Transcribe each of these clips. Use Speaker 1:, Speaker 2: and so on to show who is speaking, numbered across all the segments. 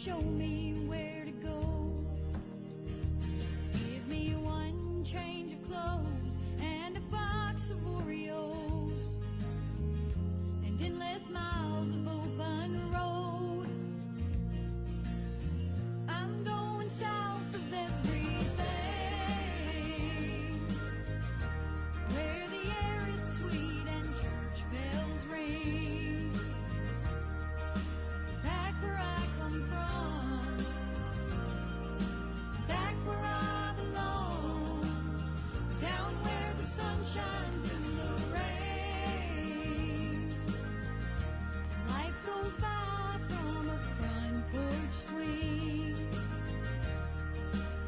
Speaker 1: show me where to go. Give me one change of clothes and a box of Oreos and endless miles of open road. I'm going south of everything, where the air is sweet and church bells ring. Back where I come from, back where I belong, down where the sun shines in the rain. Life goes by from a front porch swing.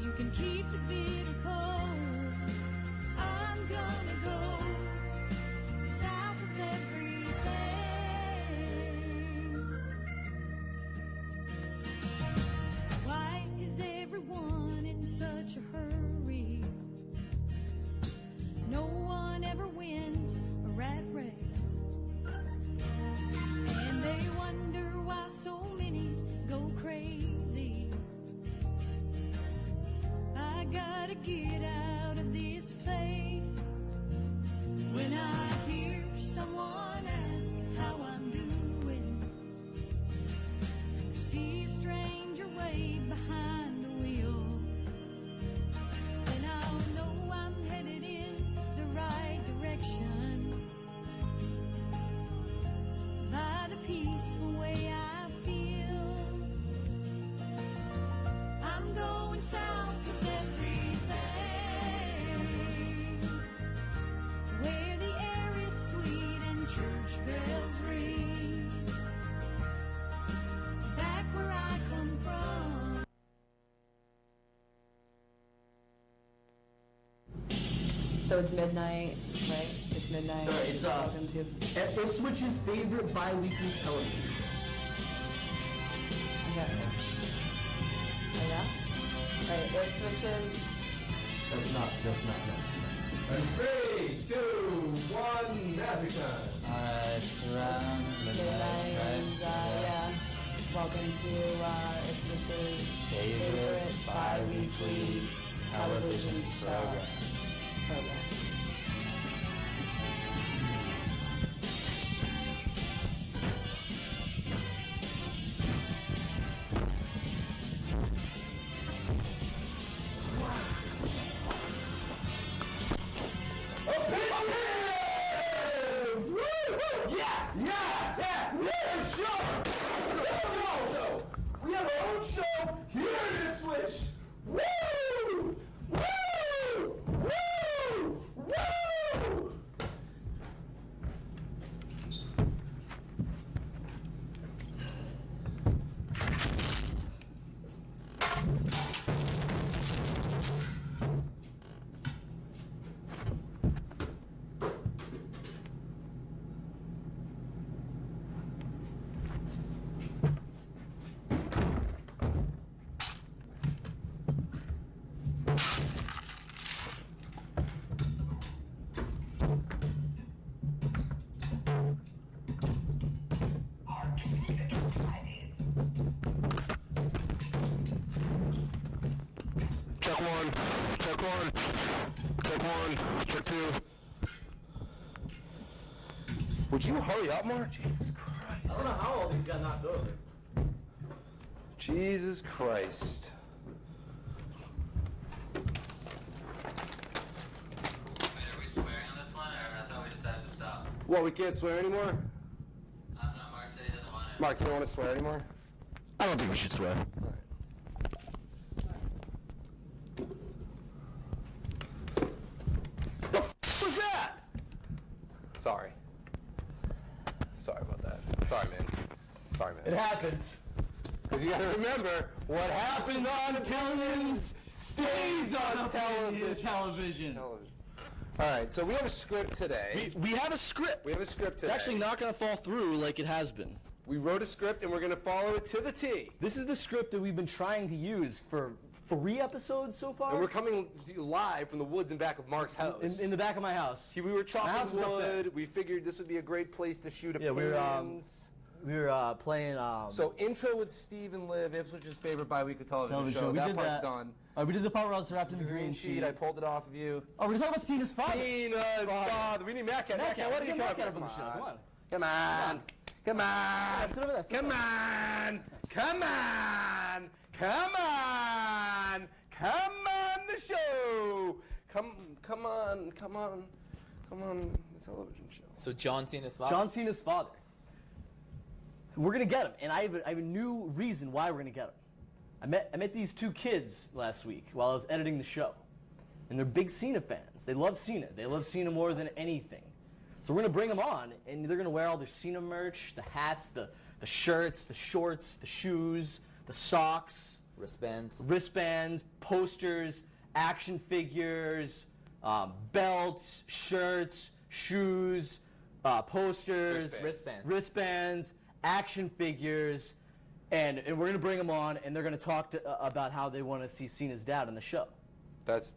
Speaker 1: You can keep the bitter cold. I'm gonna go south of everything. Why is everyone in such a hurry? No one ever wins a rat race. And they wonder why so many go crazy. I gotta get out of this place. When I hear someone ask how I'm doing, see a stranger wave behind the wheel, then I'll know I'm headed in the right direction. By the peaceful way I feel, I'm going south of everything, where the air is sweet and church bells ring. Back where I come from.
Speaker 2: So it's midnight, right? It's midnight.
Speaker 3: Sorry, it's
Speaker 2: Welcome to.
Speaker 3: Ipswich's favorite bi-weekly television.
Speaker 2: Okay. Oh yeah. Right. Ipswich's.
Speaker 3: That's not no.
Speaker 4: And 3, 2, 1, magic time.
Speaker 3: It's around
Speaker 2: Midnight, and yeah. Welcome to Ipswich's favorite bi-weekly television program.
Speaker 4: Yes! Yes! Yeah! Yeah, sure! We have our own show here in Ipswich! Woo! Woo! Woo! Woo!
Speaker 5: Check one, check one, check one, check two. Would you hurry up, Mark? Jesus
Speaker 3: I
Speaker 5: Christ.
Speaker 3: don't know how all these got knocked over.
Speaker 5: Jesus Christ.
Speaker 6: Wait, are we swearing on this one, or I thought we decided to stop?
Speaker 5: What, we can't swear anymore?
Speaker 6: I don't know, Mark said he doesn't want to.
Speaker 5: Mark, you don't want to swear anymore? I don't think we should swear. What was that? Sorry. Sorry about that. Sorry, man. Sorry, man.
Speaker 3: It happens.
Speaker 5: Because you gotta remember, what happens on television stays on television. Alright, so we have a script today.
Speaker 3: We have a script.
Speaker 5: We have a script today.
Speaker 3: It's actually not going to fall through like it has been.
Speaker 5: We wrote a script and we're gonna follow it to the T.
Speaker 3: This is the script that we've been trying to use for 3 episodes so far.
Speaker 5: And we're coming live from the woods in back of Mark's house.
Speaker 3: in the back of my house.
Speaker 5: We were
Speaker 3: My house
Speaker 5: chopping
Speaker 3: is up there.
Speaker 5: wood. We figured this would be a great place to shoot
Speaker 3: Yeah, we're
Speaker 5: opinions.
Speaker 3: We were playing.
Speaker 5: So intro with Steve and Liv, Ipswich's favorite bi-weekly television show.
Speaker 3: We
Speaker 5: That
Speaker 3: did
Speaker 5: part's
Speaker 3: that.
Speaker 5: done.
Speaker 3: We did the part where I was wrapped in the green sheet.
Speaker 5: I pulled it off of you.
Speaker 3: Oh, we're talking about Cena's father.
Speaker 5: Cena's father. We need Matt Cat. Matt Cat, what are you
Speaker 3: Matt Cat
Speaker 5: talking
Speaker 3: up on the show.
Speaker 5: about?
Speaker 3: Come on.
Speaker 5: Come on.
Speaker 3: Sit over there. Sit
Speaker 5: Come
Speaker 3: over there.
Speaker 5: on. Come on. Come on. Come on the show. Come on. The television show.
Speaker 6: So John Cena's father?
Speaker 3: John Cena's father. We're gonna get him, and I have a new reason why we're gonna get him. I met these two kids last week while I was editing the show, and they're big Cena fans. They love Cena. They love Cena more than anything. So we're gonna bring them on, and they're gonna wear all their Cena merch: the hats, the shirts, the shorts, the shoes, the socks, wristbands, posters, action figures, belts, shirts, shoes, posters, wristbands, action figures, and we're gonna bring them on, and they're gonna talk about how they want to see Cena's dad on the show.
Speaker 5: That's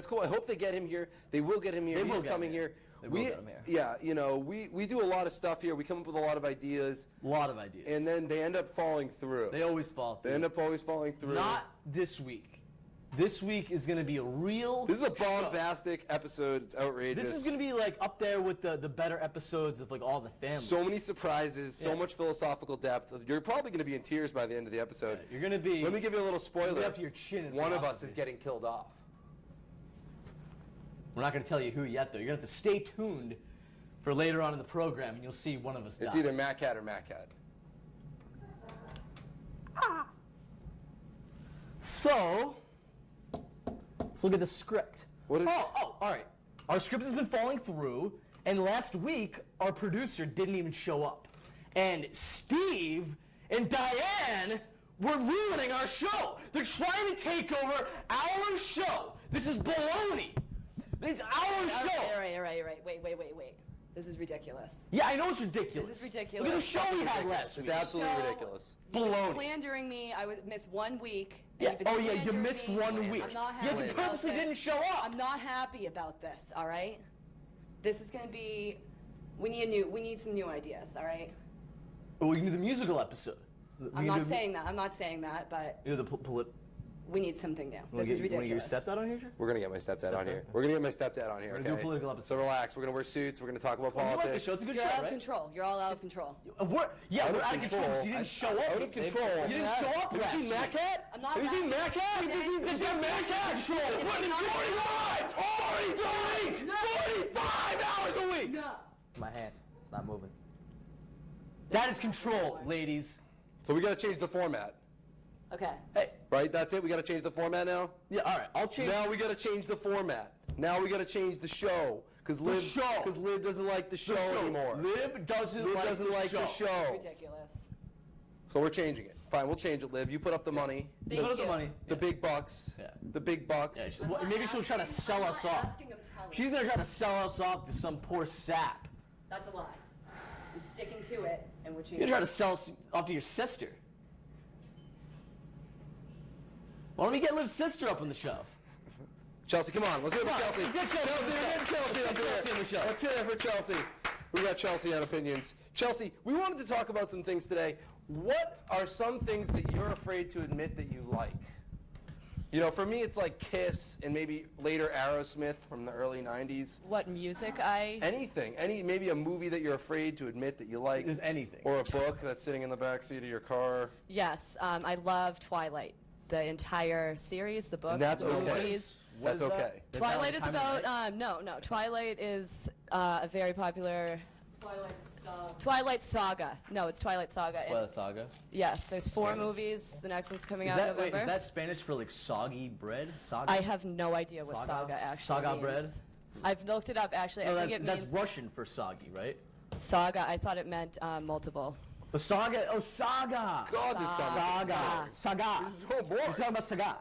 Speaker 5: cool. I hope they get him here. They will get him here. He's coming here.
Speaker 3: They will get him here.
Speaker 5: Yeah, you know, we do a lot of stuff here. We come up with a lot of ideas. And then they end up falling through.
Speaker 3: They always fall through.
Speaker 5: They end up always falling through.
Speaker 3: Not this week. This week is going to be a real
Speaker 5: This is a bombastic episode. It's outrageous.
Speaker 3: This is going to be like up there with the better episodes of like All the Family.
Speaker 5: So many surprises, so much philosophical depth. You're probably going to be in tears by the end of the episode.
Speaker 3: Yeah, you're going to be.
Speaker 5: Let me give you a little spoiler.
Speaker 3: Up to your chin.
Speaker 5: One of us is getting killed off.
Speaker 3: We're not going to tell you who yet, though. You're going to have to stay tuned for later on in the program, and you'll see one of us die.
Speaker 5: It's either Matt Cat or Matt Cat.
Speaker 3: So, let's look at the script. All right. Our script has been falling through, and last week, our producer didn't even show up. And Steve and Diane were ruining our show. They're trying to take over our show. This is baloney. It's our show.
Speaker 2: All right. Wait. This is ridiculous.
Speaker 3: Yeah, I know it's ridiculous.
Speaker 2: This is ridiculous.
Speaker 3: Look at the show we had last week.
Speaker 5: It's absolutely ridiculous.
Speaker 2: You've been slandering me. I would miss 1 week.
Speaker 3: Yeah. You missed 1 week.
Speaker 2: I'm not happy
Speaker 3: you
Speaker 2: about
Speaker 3: purposely
Speaker 2: this.
Speaker 3: didn't show up.
Speaker 2: I'm not happy about this. All right. This is gonna be. We need some new ideas. All right.
Speaker 3: Well, we can do the musical episode.
Speaker 2: I'm not saying that, but
Speaker 3: You know,
Speaker 2: we need something new. This is ridiculous.
Speaker 3: Want to get your stepdad on here, sir?
Speaker 5: We're going to get my stepdad on here. We're going to get my stepdad on here,
Speaker 3: We're
Speaker 5: okay?
Speaker 3: gonna do a political episode.
Speaker 5: So relax. We're going to wear suits. We're going to talk about
Speaker 3: You like the
Speaker 5: politics.
Speaker 3: show? It's a good
Speaker 2: You're
Speaker 3: show,
Speaker 2: out of
Speaker 3: right?
Speaker 2: control. You're all out of control.
Speaker 3: We're out of control. So you didn't show up.
Speaker 5: Out of control.
Speaker 3: You didn't show up.
Speaker 5: Have you seen Matt Cat?
Speaker 2: I'm not
Speaker 5: Have you seen Matt Cat?
Speaker 2: This is
Speaker 5: Matt Cat. What in 45! Already doing 45 hours a week!
Speaker 2: No.
Speaker 6: My hand. It's not moving.
Speaker 3: That is control, ladies.
Speaker 5: So we got to change the format.
Speaker 2: Okay.
Speaker 3: Hey.
Speaker 5: Right? That's it? We got to change the format now?
Speaker 3: Yeah. All right. I'll change.
Speaker 5: Now we got to change the format. Now we got to change the show. Because Liv doesn't like the show anymore.
Speaker 3: Liv doesn't
Speaker 5: like the show.
Speaker 2: Ridiculous.
Speaker 5: So we're changing it. Fine, we'll change it, Liv. You put up the money.
Speaker 2: Thank
Speaker 3: Put up the
Speaker 2: you.
Speaker 3: money.
Speaker 5: The big bucks.
Speaker 3: Yeah.
Speaker 5: The big bucks.
Speaker 3: Yeah, maybe she'll try to sell us off. She's gonna try to sell us off to some poor sap.
Speaker 2: That's a lie. I'm sticking to it, and we're
Speaker 3: You're
Speaker 2: changing.
Speaker 3: gonna try to sell us off to your sister. Why don't we get Liv's sister up on the show?
Speaker 5: Chelsea, come on. Let's hear it for Chelsea.
Speaker 3: Get Chelsea
Speaker 5: up here. Let's hear it for Chelsea. We got Chelsea on opinions. Chelsea, we wanted to talk about some things today. What are some things that you're afraid to admit that you like? You know, for me, it's like Kiss and maybe later Aerosmith from the early 90s.
Speaker 2: What music
Speaker 5: Anything. Maybe a movie that you're afraid to admit that you like.
Speaker 3: There's anything.
Speaker 5: Or a book that's sitting in the backseat of your car.
Speaker 2: Yes, I love Twilight. The entire series, the books,
Speaker 5: And that's
Speaker 2: the
Speaker 5: okay.
Speaker 2: movies.
Speaker 5: That's okay.
Speaker 2: Twilight is about, no, Twilight is a very popular... Twilight Saga. No, it's Twilight Saga.
Speaker 3: Twilight Saga.
Speaker 2: Yes, there's 4 movies. The next one's coming out in November.
Speaker 3: Is that Spanish for like soggy bread? Saga?
Speaker 2: I have no idea what Saga actually
Speaker 3: Saga
Speaker 2: means.
Speaker 3: bread?
Speaker 2: I've looked it up, actually.
Speaker 3: No,
Speaker 2: I think
Speaker 3: that's
Speaker 2: means...
Speaker 3: Russian for soggy, right?
Speaker 2: Saga, I thought it meant multiple.
Speaker 3: The saga. Oh, saga.
Speaker 5: God, this guy.
Speaker 3: Saga.
Speaker 5: This is so boring.
Speaker 3: He's talking about saga.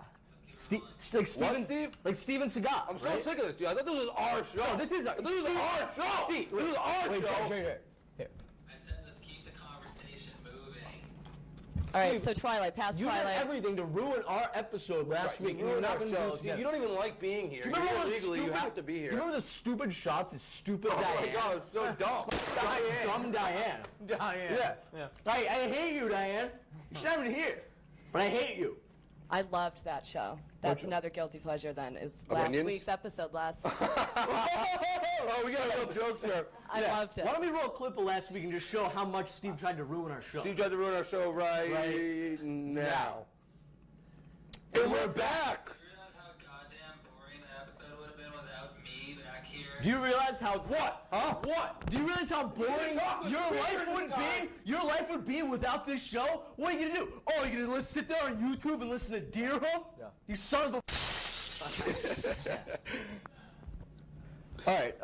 Speaker 3: Like Steven,
Speaker 5: Steve?
Speaker 3: Like Steven Seagal.
Speaker 5: I'm so sick of this, dude. I thought this was our show.
Speaker 3: No, this is our
Speaker 5: show.
Speaker 3: Steve,
Speaker 5: This is our show.
Speaker 3: Here.
Speaker 6: I said let's keep the conversation moving.
Speaker 2: All right, so Twilight, past
Speaker 3: You
Speaker 2: Twilight.
Speaker 3: did everything to ruin our episode last week.
Speaker 5: You
Speaker 3: You're not
Speaker 5: ruined
Speaker 3: going
Speaker 5: our
Speaker 3: to
Speaker 5: show. You don't even like being here.
Speaker 3: Remember
Speaker 5: You're
Speaker 3: those
Speaker 5: legally, you
Speaker 3: stupid-
Speaker 5: have to be here.
Speaker 3: You remember the stupid shots? It's stupid.
Speaker 5: Oh my
Speaker 3: Diane?
Speaker 5: God, it's so dumb.
Speaker 3: Dumb Diane.
Speaker 7: Diane.
Speaker 3: Yeah. I hate you, Diane. She's not even here. But I hate you.
Speaker 2: I loved that show. That's another guilty pleasure then, is last
Speaker 5: Onions?
Speaker 2: week's episode last.
Speaker 5: Oh, we got real jokes there.
Speaker 2: I loved it.
Speaker 3: Why don't we roll a clip of last week and just show how much Steve tried to ruin our show?
Speaker 5: Steve tried to ruin our show right now. And we're back.
Speaker 6: Do you realize how goddamn boring that episode would have been without me back here?
Speaker 3: Do you realize how
Speaker 5: What? Huh? What?
Speaker 3: Do you realize how boring
Speaker 5: talk with
Speaker 3: your
Speaker 5: spirit
Speaker 3: life would
Speaker 5: this time.
Speaker 3: be? Your life would be without this show? What are you gonna do? Oh, you're gonna sit there on YouTube and listen to Deer Hoof? Yeah. You son of a. All right.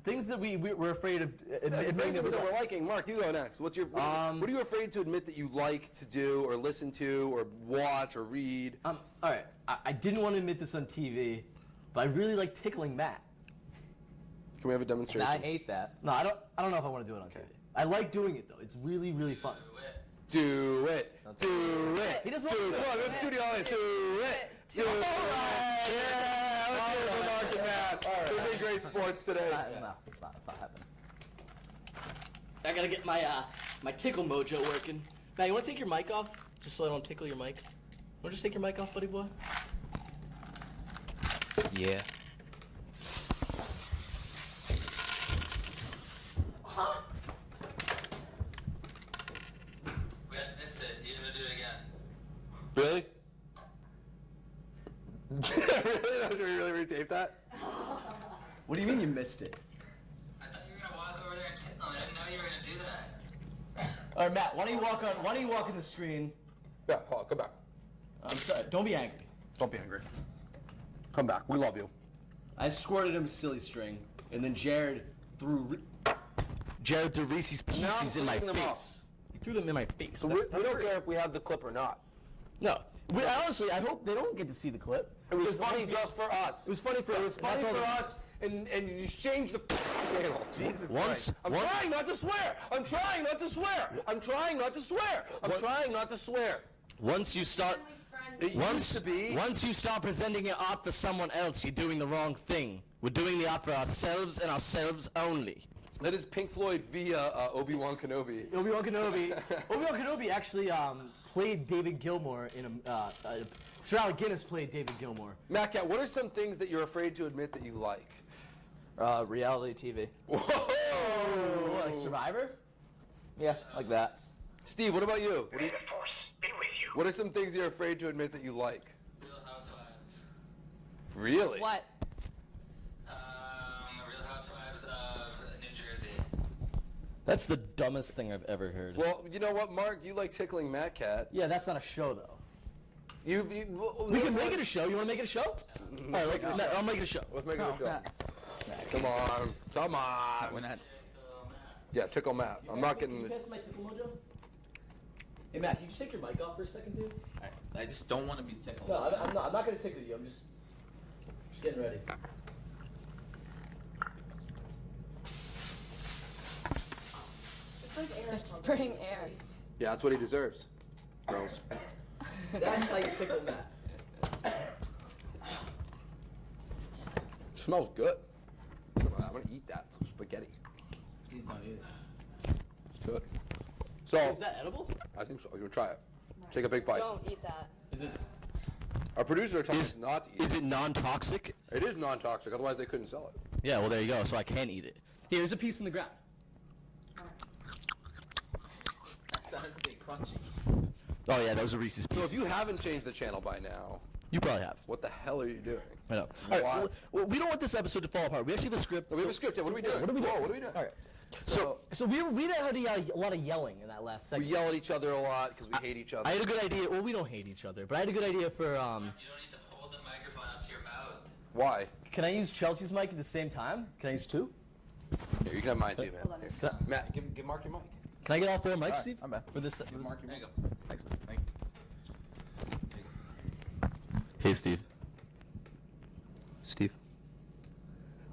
Speaker 3: Things that we're afraid of admitting
Speaker 5: Things
Speaker 3: that
Speaker 5: that we're liking. Mark, you go next. What are you afraid to admit that you like to do, or listen to, or watch, or read?
Speaker 3: All right. I didn't want to admit this on TV, but I really like tickling Matt.
Speaker 5: Can we have a demonstration?
Speaker 7: I hate that.
Speaker 3: No, I don't know if I want to do it on TV. I like doing it though. It's really, really fun.
Speaker 5: Do it. Do it.
Speaker 3: He doesn't
Speaker 5: Do
Speaker 3: want
Speaker 5: it.
Speaker 3: to
Speaker 5: Come on,
Speaker 3: do it.
Speaker 5: let's studio audience. Do it. Do it. Yeah, let's hear it for Mark and Matt. They're being great sports today.
Speaker 7: No, it's not happening.
Speaker 3: I gotta get my tickle mojo working. Matt, you want to take your mic off, just so I don't tickle your mic? Want to just take your mic off, buddy boy?
Speaker 7: Yeah.
Speaker 6: We missed it. You're gonna do it again.
Speaker 5: Really? Really? Should we really retape that?
Speaker 3: What do you mean you missed it?
Speaker 6: I thought you were gonna walk over there and tickle me. I didn't know you were gonna do that.
Speaker 3: All right, Matt. Why don't you walk on the screen?
Speaker 5: Yeah, Paul, come back.
Speaker 3: I'm sorry. Don't be angry.
Speaker 5: Don't be angry. Come back. We love you.
Speaker 3: I squirted him a silly string, and then Jared threw Reese's Pieces in my
Speaker 5: cleaning them
Speaker 3: face. He threw them in my face.
Speaker 5: So we don't care if we have the clip or not.
Speaker 3: No. Honestly, I hope they don't get to see the clip.
Speaker 5: It was funny just for us.
Speaker 3: It was funny for us.
Speaker 5: It was funny for us, and you just changed the channel. Jesus Christ. I'm trying not to swear. I'm trying not to swear. I'm trying not to swear. I'm trying not to swear.
Speaker 3: Once you start,
Speaker 5: It used to be.
Speaker 3: once you start presenting your art for someone else, you're doing the wrong thing. We're doing the art for ourselves and ourselves only.
Speaker 5: That is Pink Floyd via Obi-Wan Kenobi.
Speaker 3: Obi-Wan Kenobi actually played David Gilmour in Sir Alec Guinness played David Gilmour.
Speaker 5: Matt Cat, what are some things that you're afraid to admit that you like?
Speaker 7: Reality TV.
Speaker 5: Whoa!
Speaker 3: What, like Survivor?
Speaker 7: Yeah, like that.
Speaker 5: Steve, what about you?
Speaker 8: May the force be with you.
Speaker 5: What are some things you're afraid to admit that you like?
Speaker 6: Real Housewives.
Speaker 5: Really?
Speaker 2: What?
Speaker 6: Real Housewives of New Jersey.
Speaker 3: That's the dumbest thing I've ever heard.
Speaker 5: Well, you know what, Mark? You like tickling Matt Cat.
Speaker 3: Yeah, that's not a show though.
Speaker 5: We
Speaker 3: can make it a show. You want to make it a show? All right, I'll make it a show.
Speaker 5: Let's make it a show. Come on. Come on.
Speaker 7: We're not.
Speaker 5: Yeah, tickle Matt. I'm not getting the...
Speaker 3: pass my tickle mojo? Hey Matt, can you just take your mic off for a second, dude?
Speaker 7: I just don't want to be tickled.
Speaker 3: No, I'm not gonna tickle you. I'm just getting ready.
Speaker 2: It's spring air.
Speaker 5: Yeah, that's what he deserves. Girls.
Speaker 3: That's how you tickle Matt.
Speaker 5: Smells good. I'm gonna eat that spaghetti.
Speaker 7: Please don't eat it.
Speaker 5: It's good. So,
Speaker 3: Is that edible?
Speaker 5: I think so. You want to try it? Take a big bite.
Speaker 2: Don't eat that.
Speaker 3: Is it?
Speaker 5: Our producer told us not to eat
Speaker 3: Is it non-toxic?
Speaker 5: it. Is non-toxic, otherwise they couldn't sell it.
Speaker 3: Yeah, well there you go. So I can eat it. Here's a piece in the ground.
Speaker 7: It's 100% crunchy.
Speaker 3: Oh yeah, that was a Reese's piece.
Speaker 5: So if you haven't changed the channel by now,
Speaker 3: You probably have.
Speaker 5: what the hell are you doing?
Speaker 3: I know. All
Speaker 5: Why?
Speaker 3: right, well, we don't want this episode to fall apart. We actually have a script.
Speaker 5: We have a script. Yeah, what are we doing?
Speaker 3: What are we doing?
Speaker 5: Whoa, what are we doing?
Speaker 3: All right. So we had a lot of yelling in that last
Speaker 5: We
Speaker 3: segment.
Speaker 5: yell at each other a lot because we hate each other.
Speaker 3: I had a good idea. Well, we don't hate each other, but I had a good idea for.
Speaker 6: You don't need to hold the microphone up to your mouth.
Speaker 5: Why?
Speaker 3: Can I use Chelsea's mic at the same time? Can I use two?
Speaker 5: Here, you can have mine too, man. Here.
Speaker 3: Can I,
Speaker 5: Matt, give Mark your mic.
Speaker 3: can I get all four mics, Steve?
Speaker 7: I'm back.
Speaker 3: For this.
Speaker 7: Mark, there you go. Thanks, man. Thank you.
Speaker 3: Hey, Steve. Steve.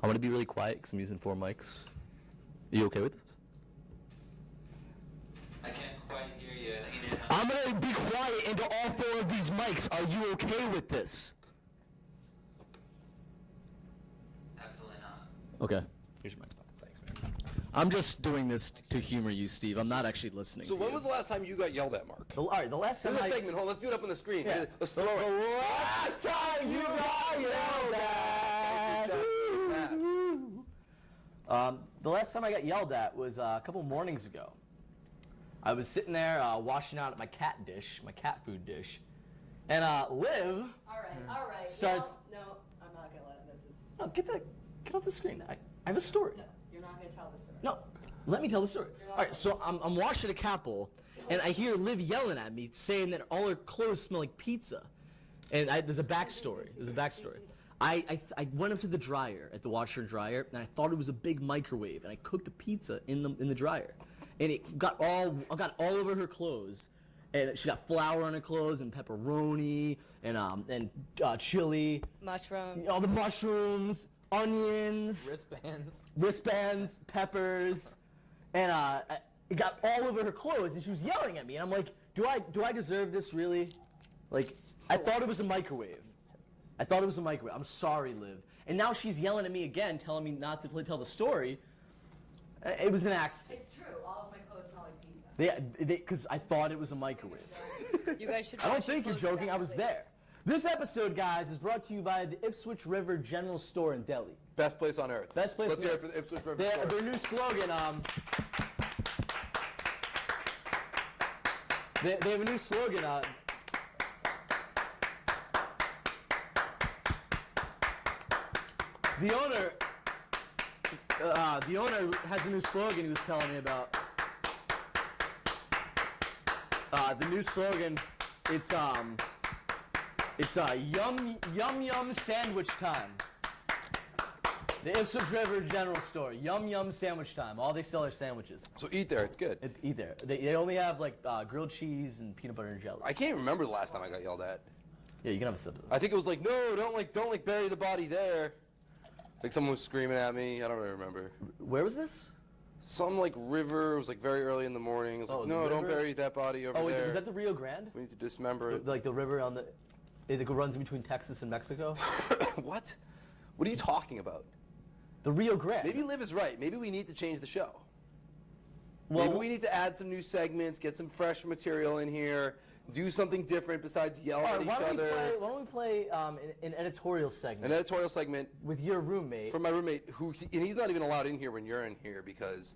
Speaker 3: I'm gonna be really quiet because I'm using four mics. Are you okay with this?
Speaker 6: I can't quite hear you. I think you need to
Speaker 3: I'm gonna be quiet into all four of these mics. Are you okay with this?
Speaker 6: Absolutely not.
Speaker 3: Okay. Here's your mic. Thanks, man. I'm just doing this to humor you, Steve. I'm not actually listening
Speaker 5: So
Speaker 3: to
Speaker 5: when
Speaker 3: you.
Speaker 5: was the last time you got yelled at, Mark?
Speaker 3: All right, the last time
Speaker 5: This is a
Speaker 3: I...
Speaker 5: segment. Hold on, let's do it up on the screen.
Speaker 3: Yeah.
Speaker 5: Let's
Speaker 3: The
Speaker 5: throw it.
Speaker 3: last time you got yelled at. The last time I got yelled at was a couple mornings ago. I was sitting there washing out my cat food dish, and Liv
Speaker 2: All right.
Speaker 3: Starts-
Speaker 2: No, I'm not gonna let him. This is.
Speaker 3: Oh, get off the screen. I have a story.
Speaker 2: No, you're not gonna tell the story.
Speaker 3: No, let me tell the story. All right, so I'm washing a cat bowl, and I hear Liv yelling at me, saying that all her clothes smell like pizza. And there's a backstory. I went up to the dryer at the washer and dryer, and I thought it was a big microwave, and I cooked a pizza in the dryer, and it got all over her clothes. And she got flour on her clothes and pepperoni and chili,
Speaker 2: Mushroom.
Speaker 3: all the mushrooms, onions, wristbands, peppers, and it got all over her clothes. And she was yelling at me, and I'm like, do I deserve this really? Like, I thought it was a microwave. I'm sorry, Liv. And now she's yelling at me again, telling me not to tell the story. It was an accident.
Speaker 2: It's true. All of my clothes smell like pizza.
Speaker 3: Because I thought it was a microwave.
Speaker 2: You guys should.
Speaker 3: I don't
Speaker 2: wash your
Speaker 3: think you're
Speaker 2: clothes
Speaker 3: joking. I was
Speaker 2: separately.
Speaker 3: there. This episode, guys, is brought to you by the Ipswich River General Store in Delhi.
Speaker 5: Best place on earth.
Speaker 3: Best place
Speaker 5: Let's
Speaker 3: on
Speaker 5: hear it
Speaker 3: earth.
Speaker 5: for the Ipswich River Store.
Speaker 3: Their new slogan. They have a new slogan. The owner has a new slogan he was telling me about. The new slogan, it's yum sandwich time. The Ipswich River General Store, yum sandwich time. All they sell are sandwiches.
Speaker 5: So eat there. It's good.
Speaker 3: Eat there. They only have like grilled cheese and peanut butter and jelly.
Speaker 5: I can't remember the last time I got yelled at.
Speaker 3: Yeah, you can have a sip of
Speaker 5: I think it was like, no, don't bury the body there. Like someone was screaming at me. I don't really remember.
Speaker 3: Where was this?
Speaker 5: Some like river. It was like very early in the morning. It was like,
Speaker 3: the
Speaker 5: no, don't
Speaker 3: river?
Speaker 5: bury that body over
Speaker 3: Oh, wait,
Speaker 5: there.
Speaker 3: was that the Rio Grande?
Speaker 5: We need to dismember it.
Speaker 3: Like the river on the... It runs in between Texas and Mexico?
Speaker 5: What? What are you talking about?
Speaker 3: The Rio Grande.
Speaker 5: Maybe Liv is right. Maybe we need to change the show.
Speaker 3: Well,
Speaker 5: Maybe we need to add some new segments, get some fresh material in here, do something different besides yell
Speaker 3: all
Speaker 5: at
Speaker 3: right,
Speaker 5: each
Speaker 3: why
Speaker 5: other.
Speaker 3: don't we play an editorial segment
Speaker 5: An editorial segment
Speaker 3: with your roommate?
Speaker 5: from my roommate, and he's not even allowed in here when you're in here because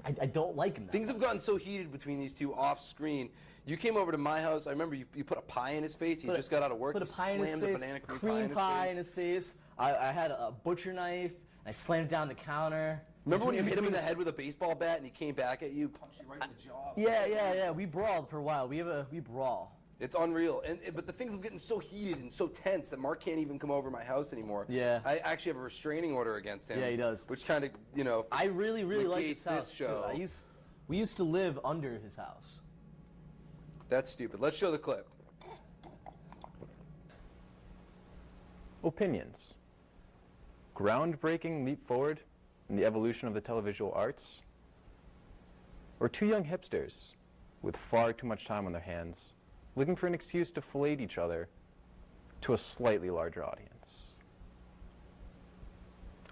Speaker 3: I don't like him that
Speaker 5: things
Speaker 3: much.
Speaker 5: have gotten so heated between these two off screen. You came over to my house. I remember you put a pie in his face. He
Speaker 3: Put a-
Speaker 5: just got out of work.
Speaker 3: Put a
Speaker 5: You
Speaker 3: pie in his
Speaker 5: slammed a
Speaker 3: face,
Speaker 5: banana
Speaker 3: cream pie in his face. I had a butcher knife, and I slammed it down the counter.
Speaker 5: Remember when you hit him in the
Speaker 3: between
Speaker 5: head with a baseball bat and he came back at you, punched you right in the jaw?
Speaker 3: Yeah. We brawled for a while. We brawl.
Speaker 5: It's unreal. But the things are getting so heated and so tense that Mark can't even come over to my house anymore.
Speaker 3: Yeah.
Speaker 5: I actually have a restraining order against him.
Speaker 3: Yeah, he does.
Speaker 5: Which kind of,
Speaker 3: I really like
Speaker 5: negates
Speaker 3: his house
Speaker 5: this show.
Speaker 3: too. We used to live under his house.
Speaker 5: That's stupid. Let's show the clip.
Speaker 8: Opinions. Groundbreaking leap forward in the evolution of the televisual arts? Or two young hipsters with far too much time on their hands looking for an excuse to fillet each other to a slightly larger audience?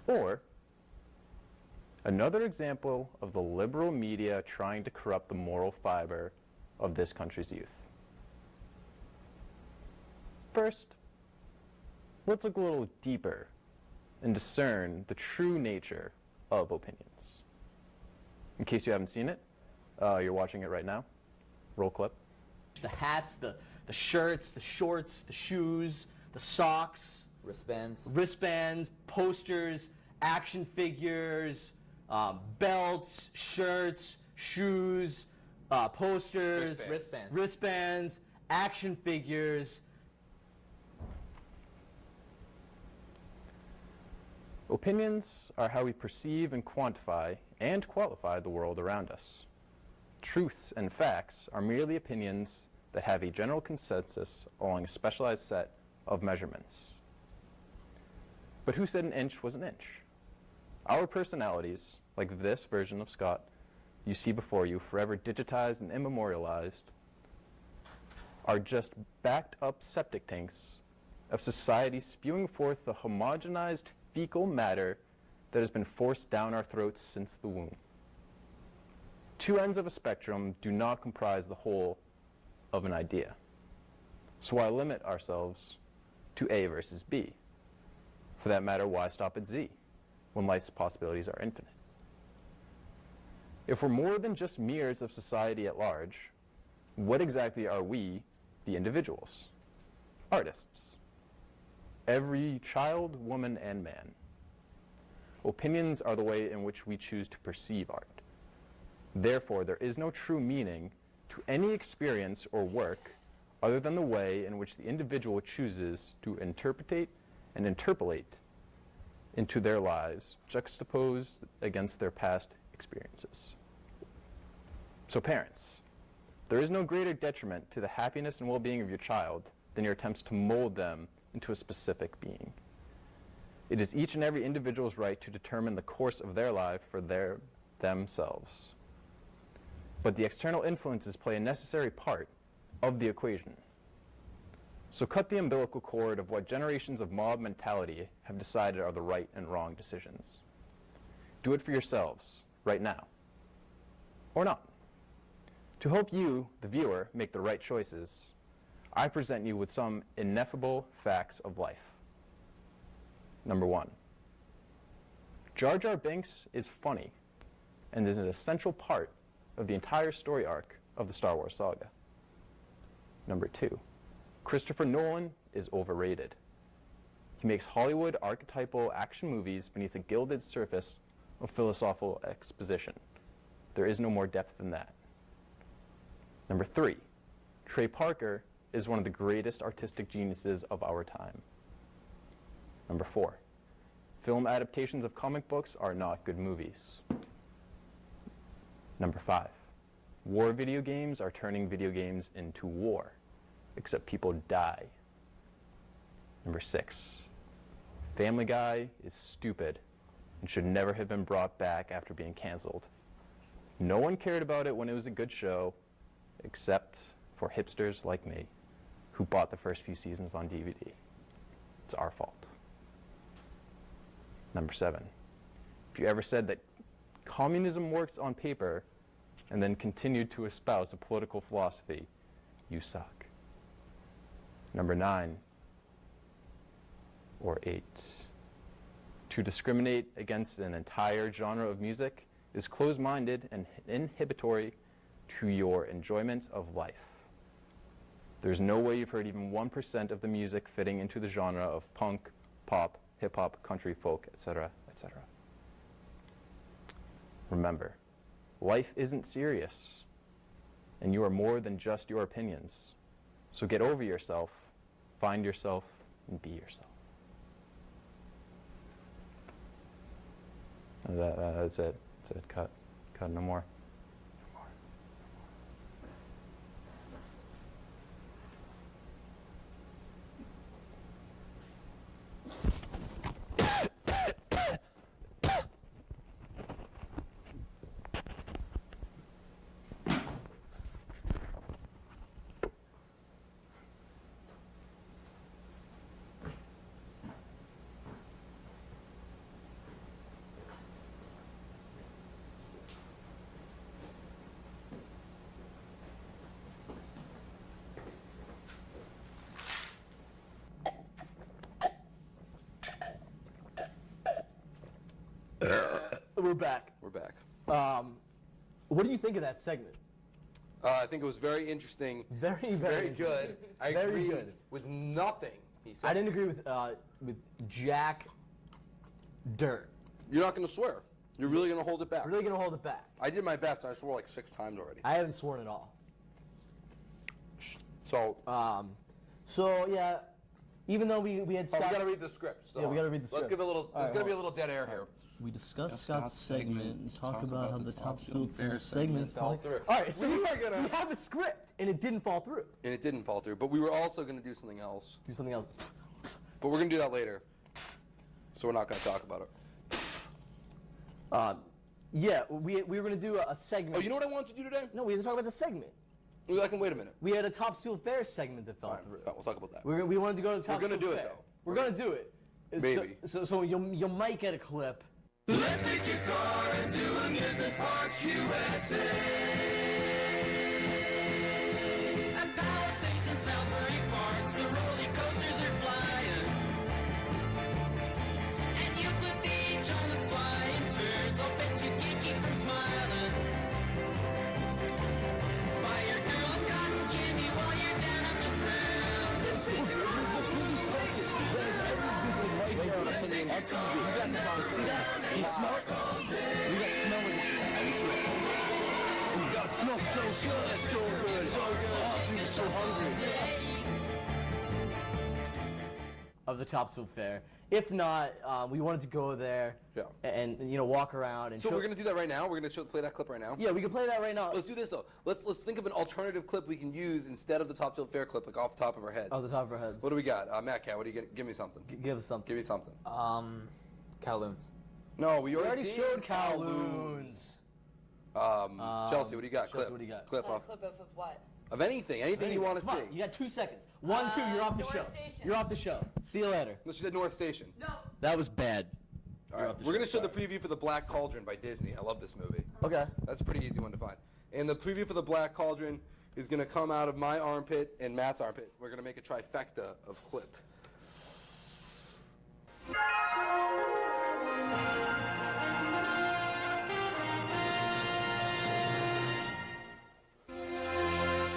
Speaker 8: Or another example of the liberal media trying to corrupt the moral fiber of this country's youth? First, let's look a little deeper and discern the true nature of opinions. In case you haven't seen it, you're watching it right now. Roll clip.
Speaker 3: The hats, the shirts, the shorts, the shoes, the socks, wristbands, posters, action figures, belts, shirts, shoes, posters, wristbands, action figures.
Speaker 8: Opinions are how we perceive and quantify and qualify the world around us. Truths and facts are merely opinions that have a general consensus along a specialized set of measurements. But who said an inch was an inch? Our personalities, like this version of Scott you see before you, forever digitized and immemorialized, are just backed up septic tanks of society spewing forth the homogenized fecal matter that has been forced down our throats since the womb. Two ends of a spectrum do not comprise the whole of an idea. So why limit ourselves to A versus B? For that matter, why stop at Z when life's possibilities are infinite? If we're more than just mirrors of society at large, what exactly are we, the individuals? Artists. Every child, woman, and man. Opinions are the way in which we choose to perceive art. Therefore, there is no true meaning to any experience or work other than the way in which the individual chooses to interpret and interpolate into their lives, juxtaposed against their past experiences. So parents, there is no greater detriment to the happiness and well-being of your child than your attempts to mold them into a specific being. It is each and every individual's right to determine the course of their life for themselves. But the external influences play a necessary part of the equation. So cut the umbilical cord of what generations of mob mentality have decided are the right and wrong decisions. Do it for yourselves, right now. Or not. To help you, the viewer, make the right choices, I present you with some ineffable facts of life. Number 1. Jar Jar Binks is funny and is an essential part of the entire story arc of the Star Wars saga. Number 2. Christopher Nolan is overrated. He makes Hollywood archetypal action movies beneath a gilded surface of philosophical exposition. There is no more depth than that. Number 3. Trey Parker is one of the greatest artistic geniuses of our time. Number 4. Film adaptations of comic books are not good movies. Number 5. War video games are turning video games into war, except people die. Number 6. Family Guy is stupid and should never have been brought back after being canceled. No one cared about it when it was a good show, except for hipsters like me, who bought the first few seasons on DVD. It's our fault. Number 7. If you ever said that communism works on paper and then continued to espouse a political philosophy, you suck. Number 9. Or 8. To discriminate against an entire genre of music is closed-minded and inhibitory to your enjoyment of life. There's no way you've heard even 1% of the music fitting into the genre of punk, pop, hip-hop, country, folk, etc., etc. Remember, life isn't serious, and you are more than just your opinions. So get over yourself, find yourself, and be yourself. That's it. That's it. Cut. Cut. No more.
Speaker 3: We're back.
Speaker 5: We're back.
Speaker 3: What do you think of that segment?
Speaker 5: I think it was very interesting.
Speaker 3: Very,
Speaker 5: Very good. I
Speaker 3: Very
Speaker 5: agree
Speaker 3: good.
Speaker 5: with nothing he said.
Speaker 3: I didn't agree with Jack Dirt.
Speaker 5: You're not going to swear. You're really going to hold it back.
Speaker 3: Really gonna hold it back.
Speaker 5: I did my best. I swore like 6 times already.
Speaker 3: I haven't sworn at all.
Speaker 5: So,
Speaker 3: So yeah, even though we had
Speaker 5: we
Speaker 3: Scott's,
Speaker 5: got to read the script. Still.
Speaker 3: Yeah, we gotta read the
Speaker 5: Let's
Speaker 3: script.
Speaker 5: give a little.
Speaker 3: All
Speaker 5: There's
Speaker 3: right,
Speaker 5: going to be a
Speaker 3: hold
Speaker 5: little dead air here.
Speaker 9: We discussed
Speaker 7: Scott's
Speaker 9: Scott's segment and talk about how the top school
Speaker 7: Fair
Speaker 9: segment
Speaker 5: Fell through.
Speaker 3: All right, so
Speaker 5: we
Speaker 3: we
Speaker 5: were gonna,
Speaker 3: have a script and it didn't fall through.
Speaker 5: and it didn't fall through. But we were also going to do something else.
Speaker 3: Do something else.
Speaker 5: But we're going to do that later. So we're not going to talk about it.
Speaker 3: Yeah, we were gonna do a segment.
Speaker 5: Oh, you know what I wanted to do today?
Speaker 3: No, we had to talk about the segment.
Speaker 5: I can wait a minute.
Speaker 3: We had a Top Seal Fair segment that fell
Speaker 5: Fine,
Speaker 3: through.
Speaker 5: fine, we'll talk about that.
Speaker 3: We wanted to go to the Top
Speaker 5: We're gonna
Speaker 3: Seal
Speaker 5: do it,
Speaker 3: Fair.
Speaker 5: though.
Speaker 3: We're gonna do it.
Speaker 5: Maybe.
Speaker 3: So you might get a clip.
Speaker 4: Let's take your car and do amusement parks USA. At Palisades and Southbury Parks, the roller coasters are flying. And Euclid Beach on the flying turds, I'll bet you can't keep from smiling. Buy your girl a cotton candy while you're down on the ground. And take your
Speaker 3: See that? You smell it? You got smell with it. I smell it. Oh God, it smells so good. So good. So good. Oh, I'm so hungry. Of the Topsfield Fair. If not, we wanted to go there and walk around and
Speaker 5: So
Speaker 3: show.
Speaker 5: we're gonna do that right now. We're gonna play that clip right now.
Speaker 3: Yeah, we can play that right now.
Speaker 5: Let's do this though. Let's think of an alternative clip we can use instead of the Topsfield Fair clip, like off the top of our heads.
Speaker 3: Off the top of our heads.
Speaker 5: What do we got? Matt Cat, what do you get? Give me something.
Speaker 3: Give us something.
Speaker 5: Give me something.
Speaker 7: Kowloons.
Speaker 5: No, we
Speaker 3: We
Speaker 5: already
Speaker 3: already showed Kowloons.
Speaker 5: Chelsea, what do you got?
Speaker 3: Chelsea,
Speaker 5: Clip.
Speaker 3: what do you got?
Speaker 5: Clip off.
Speaker 2: Clip of what?
Speaker 5: Of anything you want to
Speaker 3: Come
Speaker 5: see.
Speaker 3: on, you got 2 seconds. 1, 2, you're off the
Speaker 2: North
Speaker 3: show.
Speaker 2: Station.
Speaker 3: You're off the show. See you later.
Speaker 5: No, she said North Station.
Speaker 2: No.
Speaker 3: That was bad.
Speaker 5: All right, we're gonna show the preview for the Black Cauldron by Disney. I love this movie.
Speaker 3: Okay.
Speaker 5: That's a pretty easy one to find. And the preview for the Black Cauldron is gonna come out of my armpit and Matt's armpit. We're gonna make a trifecta of clip.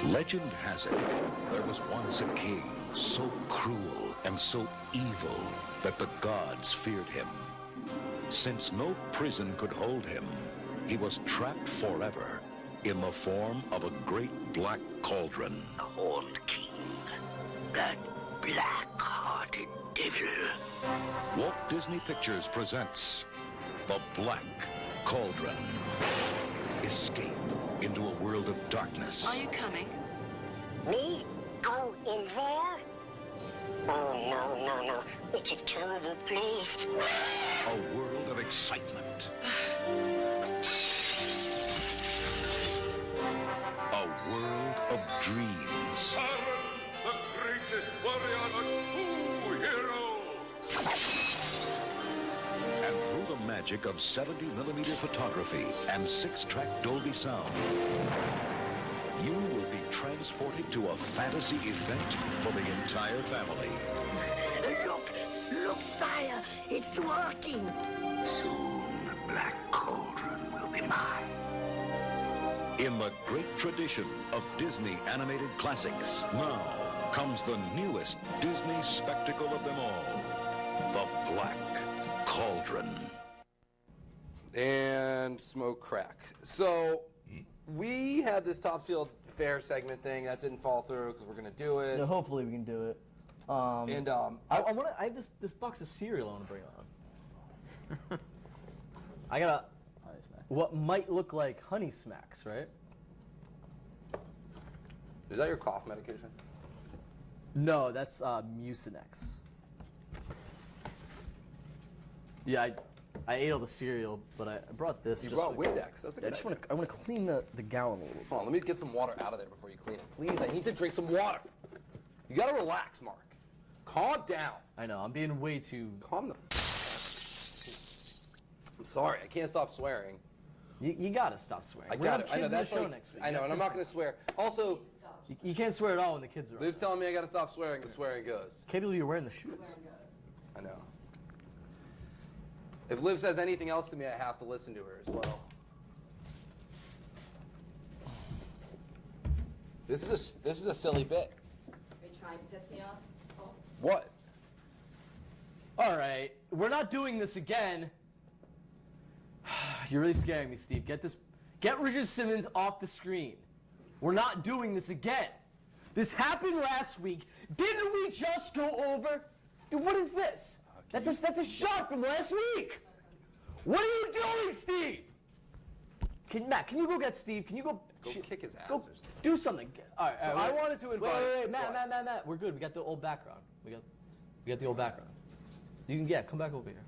Speaker 10: Legend has it, there was once a king so cruel and so evil that the gods feared him. Since no prison could hold him, he was trapped forever in the form of a great black cauldron.
Speaker 11: The old king, that black-hearted devil.
Speaker 10: Walt Disney Pictures presents The Black Cauldron. Escape into a world of darkness.
Speaker 11: Are you coming? Me? Go in there? Oh, no. It's a terrible place.
Speaker 10: A world of excitement. A world of dreams.
Speaker 4: The greatest warrior, a true hero.
Speaker 10: And through the magic of 70mm photography and 6-track Dolby sound, you will be transported to a fantasy event for the entire family.
Speaker 11: Look, sire, it's working. Soon the Black Cauldron will be mine.
Speaker 10: In the great tradition of Disney animated classics, now comes the newest Disney spectacle of them all, The Black Cauldron.
Speaker 5: And smoke crack. So we had this Topsfield Fair segment thing that didn't fall through because we're gonna do it.
Speaker 3: No, hopefully we can do it. I have this box of cereal I want to bring on. I got what might look like Honey Smacks, right?
Speaker 5: Is that your cough medication?
Speaker 3: No, that's Mucinex. Yeah, I ate all the cereal, but I brought this.
Speaker 5: You brought Windex. That's a good idea.
Speaker 3: I want to clean the gallon a little bit.
Speaker 5: Hold on, let me get some water out of there before you clean it. Please, I need to drink some water. You gotta relax, Mark. Calm down.
Speaker 3: I know, I'm being way too...
Speaker 5: Calm the I'm sorry, I can't stop swearing.
Speaker 3: You gotta stop swearing.
Speaker 5: I
Speaker 3: We're
Speaker 5: got
Speaker 3: gonna
Speaker 5: it.
Speaker 3: have
Speaker 5: I know,
Speaker 3: kids in the
Speaker 5: that's
Speaker 3: show
Speaker 5: like,
Speaker 3: next week.
Speaker 5: I know, and I'm not gonna swear. Also,
Speaker 3: You can't swear at all when the kids are around.
Speaker 5: Liv's telling me I gotta stop swearing. The swearing goes.
Speaker 3: Can't believe you're wearing the shoes.
Speaker 5: I know. If Liv says anything else to me, I have to listen to her as well. This is a silly bit.
Speaker 2: Are you trying to piss me off? Oh.
Speaker 5: What?
Speaker 3: All right, we're not doing this again. You're really scaring me, Steve. Get Richard Simmons off the screen. We're not doing this again. This happened last week. Didn't we just go over? Dude, what is this? That's a shot from last week. What are you doing, Steve? Matt, can you go get Steve? Can you go
Speaker 5: kick his ass
Speaker 3: Go
Speaker 5: or something.
Speaker 3: do something. All right,
Speaker 5: So I wanted to invite.
Speaker 3: Wait, Matt. We're good. We got the old background. We got the old background. You can come back over here.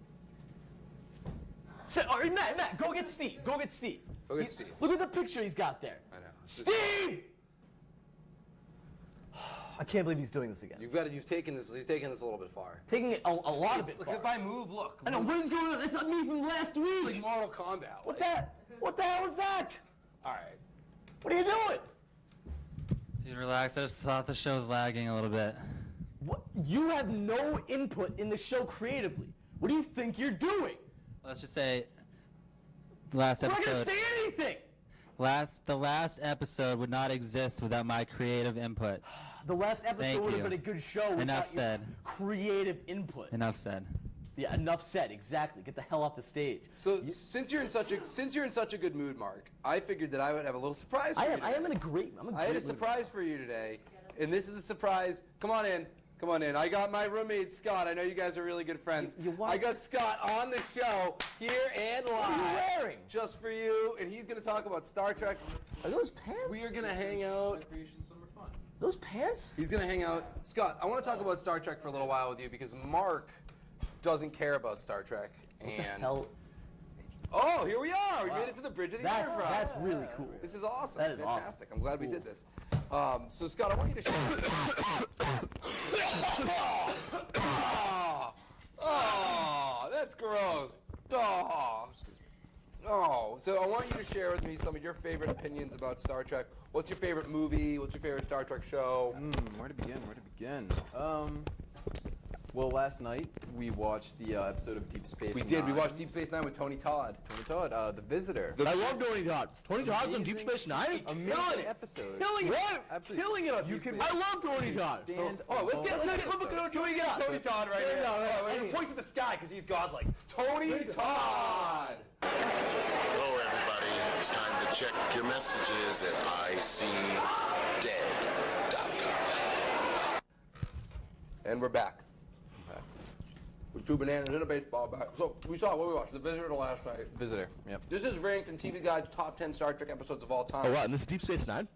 Speaker 3: All right, Matt, go get Steve. Go get Steve.
Speaker 5: Go get Steve.
Speaker 3: Look at the picture he's got there.
Speaker 5: I know.
Speaker 3: Steve! I can't believe he's doing this again.
Speaker 5: He's taken this a little bit far.
Speaker 3: Taking it a lot of it
Speaker 5: Look
Speaker 3: far.
Speaker 5: at my move, look.
Speaker 3: I know, what is going on? That's not me from last week.
Speaker 5: Like Mortal Kombat.
Speaker 3: What the hell is that?
Speaker 5: All right.
Speaker 3: What are you doing?
Speaker 12: Dude, relax. I just thought the show was lagging a little bit.
Speaker 3: What? You have no input in the show creatively. What do you think you're doing?
Speaker 12: Let's just say the last
Speaker 3: I'm not
Speaker 12: episode.
Speaker 3: gonna say anything.
Speaker 12: The last episode would not exist without my creative input.
Speaker 3: The last episode
Speaker 12: Thank
Speaker 3: would have
Speaker 12: you.
Speaker 3: been a good show without
Speaker 12: Enough
Speaker 3: your
Speaker 12: said.
Speaker 3: creative input.
Speaker 12: Enough said.
Speaker 3: Yeah, enough said. Exactly. Get the hell off the stage.
Speaker 5: So since you're in such a good mood, Mark, I figured that I would have a little surprise for you.
Speaker 3: I am in a great.
Speaker 5: I had a surprise for you today, and this is a surprise. Come on in. Come on in. I got my roommate Scott. I know you guys are really good friends. I got Scott on the show here and live.
Speaker 3: What are you wearing?
Speaker 5: Just for you, and he's going to talk about Star Trek.
Speaker 3: Are those pants?
Speaker 5: We are going to hang out.
Speaker 3: Those pants?
Speaker 5: He's going to hang out. Scott, I want to talk about Star Trek for a little while with you because Mark doesn't care about Star Trek.
Speaker 3: What the hell?
Speaker 5: Oh, here we are. We made it to the bridge of the Enterprise.
Speaker 3: That's really cool.
Speaker 5: This is awesome.
Speaker 3: That is
Speaker 5: fantastic. I'm glad we did this. So Scott, I want you to share. Oh, that's gross. Oh, so I want you to share with me some of your favorite opinions about Star Trek. What's your favorite movie? What's your favorite Star Trek show?
Speaker 8: Where to begin? Well, last night we watched the episode of Deep Space Nine.
Speaker 5: We did. We watched Deep Space Nine with Tony Todd.
Speaker 8: The Visitor.
Speaker 3: I love Tony Todd. Tony Todd's on Deep Space Nine?
Speaker 8: Amazing episode.
Speaker 3: Killing it.
Speaker 8: Absolutely.
Speaker 3: Killing it on Deep Space Nine. I love Tony Todd.
Speaker 5: Let's get Tony Todd right here. We're going to point to the sky because he's godlike. Tony Todd!
Speaker 10: Hello, everybody. It's time to check your messages at icdead.com.
Speaker 5: And we're back. With 2 bananas and a baseball bat. So we saw what we watched, The Visitor last night.
Speaker 8: Visitor, yep.
Speaker 5: This is ranked in TV Guide's top 10 Star Trek episodes of all time.
Speaker 3: Oh, what? And this is Deep Space Nine?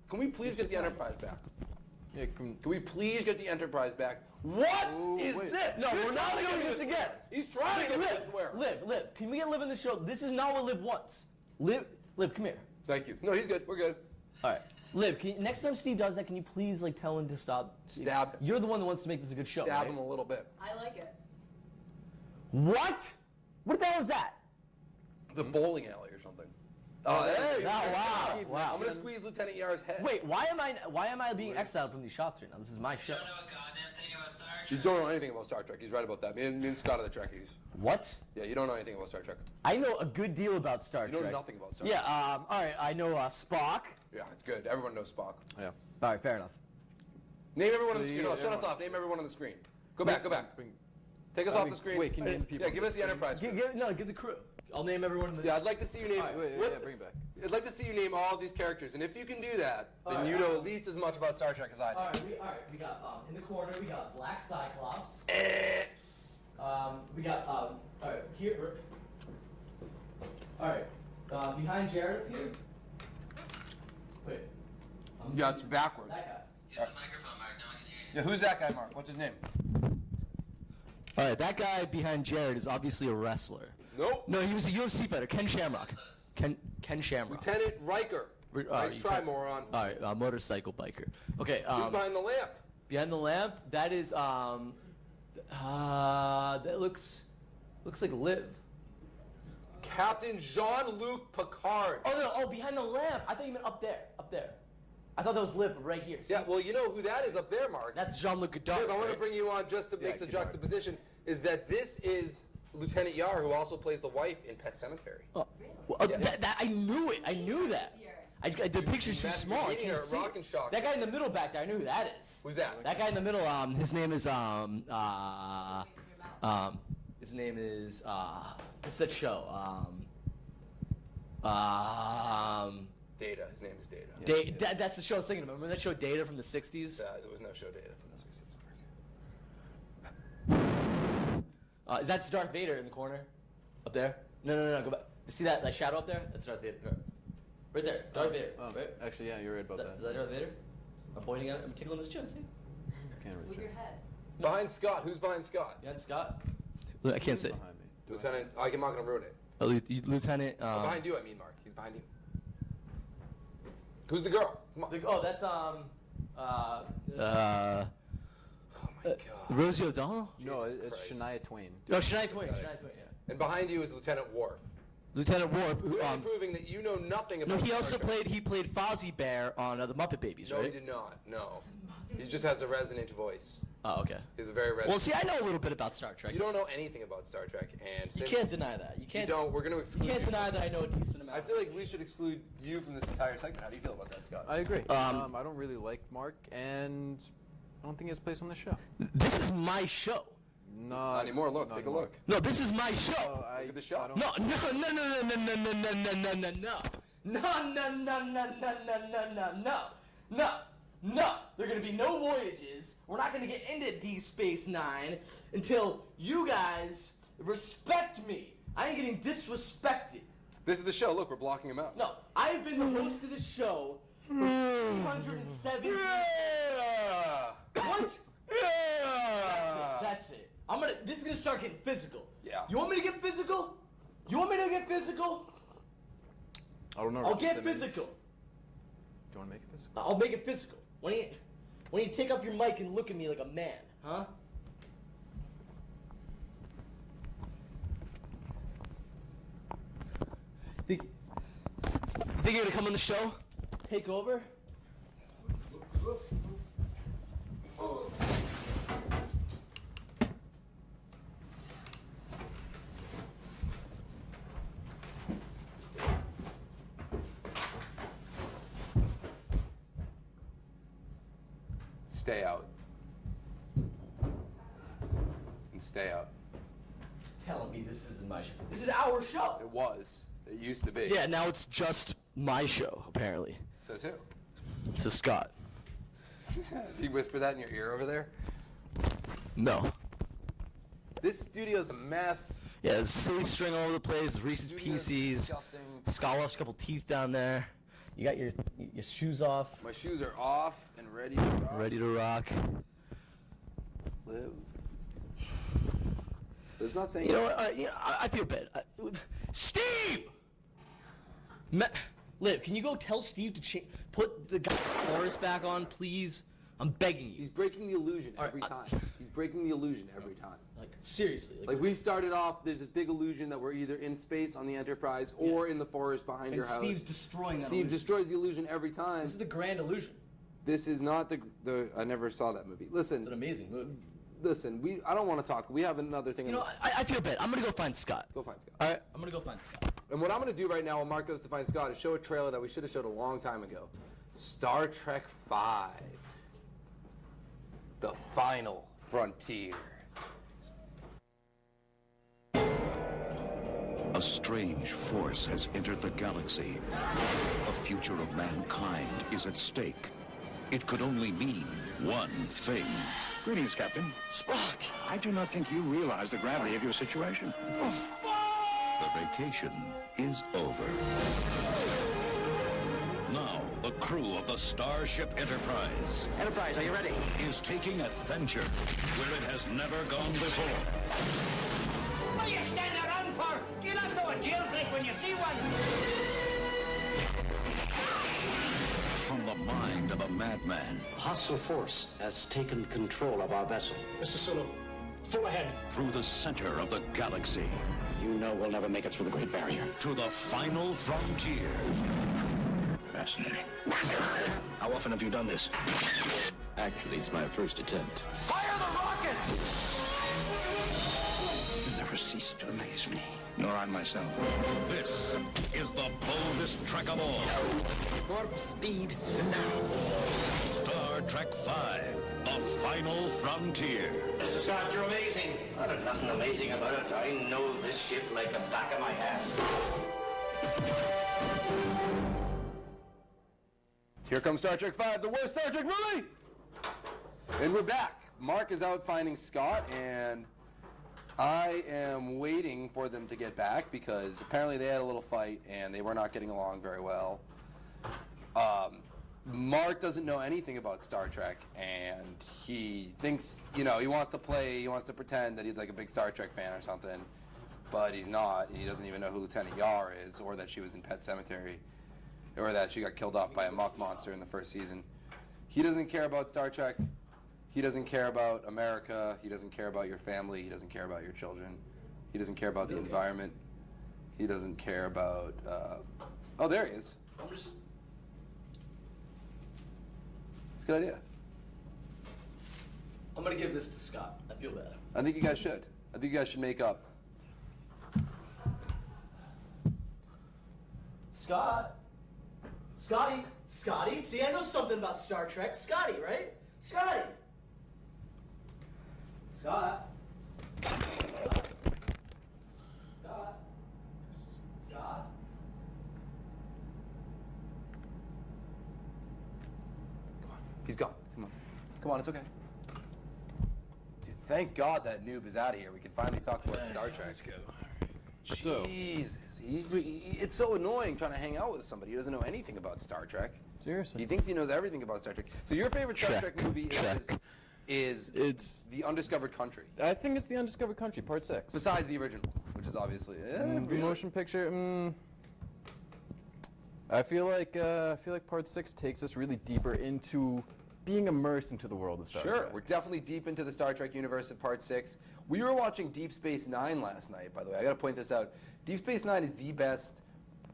Speaker 5: Can we please get the Enterprise back?
Speaker 8: Yeah,
Speaker 5: Can we please get the Enterprise back? What is this?
Speaker 3: No, we're not doing this again.
Speaker 5: He's trying to get me to swear.
Speaker 3: Liv, can we get Liv in the show? This is not what Liv wants. Liv, come here.
Speaker 5: Thank you. No, he's good. We're good.
Speaker 3: All right. Liv, next time Steve does that, can you please tell him to stop?
Speaker 5: Stab him.
Speaker 3: You're the one that wants to make this a good show,
Speaker 5: Stab
Speaker 3: right?
Speaker 5: him a little bit.
Speaker 2: I like it.
Speaker 3: What? What the hell is that?
Speaker 5: It's a bowling alley or something.
Speaker 3: Oh, there you go. Wow.
Speaker 5: I'm going to squeeze Lieutenant Yar's head.
Speaker 3: Wait, why am I being exiled from these shots right now? This is my show.
Speaker 6: I don't know a goddamn thing about Star Trek.
Speaker 5: You don't know anything about Star Trek. He's right about that. Me and Scott are the Trekkies.
Speaker 3: What?
Speaker 5: Yeah, you don't know anything about Star Trek.
Speaker 3: I know a good deal about Star
Speaker 5: You
Speaker 3: Trek.
Speaker 5: know nothing about Star Trek.
Speaker 3: Yeah, all right, I know Spock.
Speaker 5: Yeah, it's good. Everyone knows Spock.
Speaker 8: Yeah.
Speaker 3: All right, fair enough.
Speaker 5: Name everyone on the screen. No, shut us off. Name everyone on the screen. Go back. Take us off the screen.
Speaker 8: Wait, can you name the people?
Speaker 5: Yeah, give us the Enterprise crew.
Speaker 3: Give the crew. I'll name everyone in the...
Speaker 5: Yeah, I'd like to see you name...
Speaker 8: Bring it back.
Speaker 5: I'd like to see you name all of these characters, and if you can do that, then you know at least as much about Star Trek as I do.
Speaker 3: All right, we got, in the corner, we got Black Cyclops. We got, all right, here... All right, behind Jared up here... Wait.
Speaker 5: Yeah, it's backwards.
Speaker 3: That guy.
Speaker 6: Use the microphone, Mark. No one can hear you.
Speaker 5: Yeah, who's that guy, Mark? What's his name?
Speaker 3: All right, that guy behind Jared is obviously a wrestler.
Speaker 5: Nope.
Speaker 3: No, he was a UFC fighter, Ken Shamrock. Ken Shamrock.
Speaker 5: Lieutenant Riker. Nice try, moron.
Speaker 3: All right, motorcycle biker. Okay.
Speaker 5: Who's behind the lamp?
Speaker 3: Behind the lamp, that is that looks like Liv.
Speaker 5: Captain Jean-Luc Picard.
Speaker 3: Oh no! Oh, behind the lamp. I thought you meant up there. I thought that was Liv right here. See?
Speaker 5: Yeah, well, you know who that is up there, Mark.
Speaker 3: That's Jean-Luc Godard.
Speaker 5: Liv, I want to bring you on just to make a juxtaposition. Is that this is Lieutenant Yar, who also plays the wife in Pet Sematary.
Speaker 3: Oh, well, I knew it. I knew that. The picture's too small. I can't see. That guy in the middle back there. I know who that is.
Speaker 5: Who's that?
Speaker 3: That guy in the middle. His name is His name is what's that show?
Speaker 5: Data. His name is Data.
Speaker 3: That's the show I was thinking about. Remember that show Data from the 60s?
Speaker 5: There was no show Data from the 60s.
Speaker 3: Is that Darth Vader in the corner? Up there? No, go back. See that shadow up there? That's Darth Vader. Right there. Darth Vader. Right?
Speaker 8: Actually, yeah, you're right about that.
Speaker 3: Is that Darth Vader? I'm pointing at it. I'm tickling his chin, see?
Speaker 2: With your head.
Speaker 5: Behind Scott. Who's behind Scott?
Speaker 3: Behind Scott? I can't say.
Speaker 8: Behind me.
Speaker 5: Lieutenant. I'm not going to ruin it.
Speaker 3: Lieutenant.
Speaker 5: Behind you, I mean, Mark. He's behind you. Who's the girl? Come on.
Speaker 3: Oh, that's Rosie O'Donnell?
Speaker 8: No,
Speaker 5: Jesus
Speaker 8: it's
Speaker 5: Christ.
Speaker 8: Shania Twain.
Speaker 3: No, Shania Twain. Shania Twain, yeah.
Speaker 5: And behind you is Lieutenant Worf.
Speaker 3: Lieutenant Worf, who,
Speaker 5: Really proving that you know nothing
Speaker 3: no,
Speaker 5: about
Speaker 3: he also
Speaker 5: Star Trek.
Speaker 3: played Fozzie Bear on the Muppet Babies,
Speaker 5: No,
Speaker 3: right?
Speaker 5: he did not. No. He just has a resonant voice.
Speaker 3: Oh, okay.
Speaker 5: He's a very resonant.
Speaker 3: Well, see, I know a little bit about Star Trek.
Speaker 5: You don't know anything about Star Trek, and
Speaker 3: You
Speaker 5: since
Speaker 3: can't deny that. You can't.
Speaker 5: You don't. We're going to exclude
Speaker 3: You can't deny that I know a decent amount.
Speaker 5: I feel like we should exclude you from this entire segment. How do you feel about that, Scott?
Speaker 8: I agree. I don't really like Mark, and I don't think he has a place on the show.
Speaker 3: This is my show.
Speaker 5: Not anymore. Look, take a look.
Speaker 3: No, this is my show.
Speaker 5: Look at the shot.
Speaker 3: No. There are gonna be no voyages. We're not gonna get into Deep Space Nine until you guys respect me. I ain't getting disrespected.
Speaker 5: This is the show. Look, we're blocking him out.
Speaker 3: No, I've been the host of this show for 370 years. What? That's it. This is gonna start getting physical.
Speaker 5: Yeah.
Speaker 3: You want me to get physical? You want me to get physical?
Speaker 8: I don't know.
Speaker 3: I'll
Speaker 8: Ricky
Speaker 3: get
Speaker 8: Simmons.
Speaker 3: physical.
Speaker 8: Do you want to make it physical?
Speaker 3: I'll make it physical. When you take up your mic and look at me like a man, huh? Think you're gonna come on the show? Take over?
Speaker 5: Stay out. And stay out.
Speaker 3: Telling me this isn't my show. This is our show.
Speaker 5: It was. It used to be.
Speaker 3: Yeah, now it's just my show, apparently.
Speaker 5: Says who?
Speaker 3: Says Scott.
Speaker 5: Did he whisper that in your ear over there?
Speaker 3: No.
Speaker 5: This studio's a mess.
Speaker 3: Yeah, there's silly string all over the place, Reese's
Speaker 5: Studio's
Speaker 3: Pieces.
Speaker 5: disgusting.
Speaker 3: Scott lost a couple teeth down there. You got your shoes off.
Speaker 5: My shoes are off and ready to rock.
Speaker 3: Ready to rock.
Speaker 5: Live. Liv's not saying.
Speaker 3: You know what? I feel bad. Steve! Liv, can you go tell Steve to put the guy chorus back on, please? I'm begging you.
Speaker 5: He's breaking the illusion every time. He's breaking the illusion every time.
Speaker 3: Like, seriously.
Speaker 5: Like we started off, there's this big illusion that we're either in space on the Enterprise or in the forest behind your house.
Speaker 3: Steve's destroying that
Speaker 5: Steve
Speaker 3: illusion.
Speaker 5: destroys the illusion every time.
Speaker 3: This is the grand illusion.
Speaker 5: This is not the. I never saw that movie. Listen.
Speaker 3: It's an amazing movie.
Speaker 5: Listen, I don't want to talk. We have another thing.
Speaker 3: You know, I feel bad. I'm gonna go find Scott.
Speaker 5: Go find Scott.
Speaker 3: All right, I'm gonna go find Scott.
Speaker 5: And what I'm gonna do right now, while Mark goes to find Scott, is show a trailer that we should have showed a long time ago. Star Trek V. The Final Frontier.
Speaker 10: A strange force has entered the galaxy. The future of mankind is at stake. It could only mean one thing.
Speaker 13: Greetings, Captain.
Speaker 3: Spock!
Speaker 13: I do not think you realize the gravity of your situation.
Speaker 10: The vacation is over. Now, the crew of the Starship Enterprise
Speaker 11: Enterprise, are you ready?
Speaker 10: is taking adventure where it has never gone before.
Speaker 11: What are you standing around for? Do you not know a jailbreak when you see one?
Speaker 10: From the mind of a madman.
Speaker 14: Hostile force has taken control of our vessel.
Speaker 13: Mr. Sulu, full ahead.
Speaker 10: Through the center of the galaxy.
Speaker 14: You know we'll never make it through the Great Barrier.
Speaker 10: To the final frontier.
Speaker 13: Fascinating. How often have you done this?
Speaker 14: Actually, it's my first attempt.
Speaker 11: Fire the rockets!
Speaker 13: You never cease to amaze me. Nor I myself.
Speaker 10: This is the boldest trek of all.
Speaker 11: Warp speed now.
Speaker 10: Star Trek V, the final frontier.
Speaker 14: Mr. Scott, you're amazing. Well, there's nothing amazing about it. I know this ship like the back of my hand.
Speaker 5: Here comes Star Trek V, the worst Star Trek movie! And we're back. Mark is out finding Scott, and I am waiting for them to get back because apparently they had a little fight and they were not getting along very well. Mark doesn't know anything about Star Trek, and he thinks, he wants to pretend that he's like a big Star Trek fan or something, but he's not. He doesn't even know who Lieutenant Yar is, or that she was in Pet Sematary, or that she got killed off by a muck monster in the first season. He doesn't care about Star Trek. He doesn't care about America. He doesn't care about your family. He doesn't care about your children. He doesn't care about the environment. He doesn't care about... oh, there he is. It's a good idea.
Speaker 3: I'm going to give this to Scott. I feel bad.
Speaker 5: I think you guys should. I think you guys should make up.
Speaker 3: Scott? Scotty? Scotty? See, I know something about Star Trek. Scotty, right? Scotty! Scott? Scott? Scott?
Speaker 5: He's gone. Come on. Come on, it's okay. Dude, thank God that noob is out of here. We can finally talk about Star Trek. Let's go. Jesus. It's so annoying trying to hang out with somebody who doesn't know anything about Star Trek.
Speaker 8: Seriously.
Speaker 5: He thinks he knows everything about Star Trek. So your favorite Star Trek movie is
Speaker 8: It's
Speaker 5: The Undiscovered Country.
Speaker 8: I think it's The Undiscovered Country, Part 6.
Speaker 5: Besides the original, which is obviously...
Speaker 8: The motion picture, I feel like Part 6 takes us really deeper into being immersed into the world of Star Trek.
Speaker 5: Sure, we're definitely deep into the Star Trek universe of Part 6. We were watching Deep Space Nine last night, by the way. I got to point this out. Deep Space Nine is the best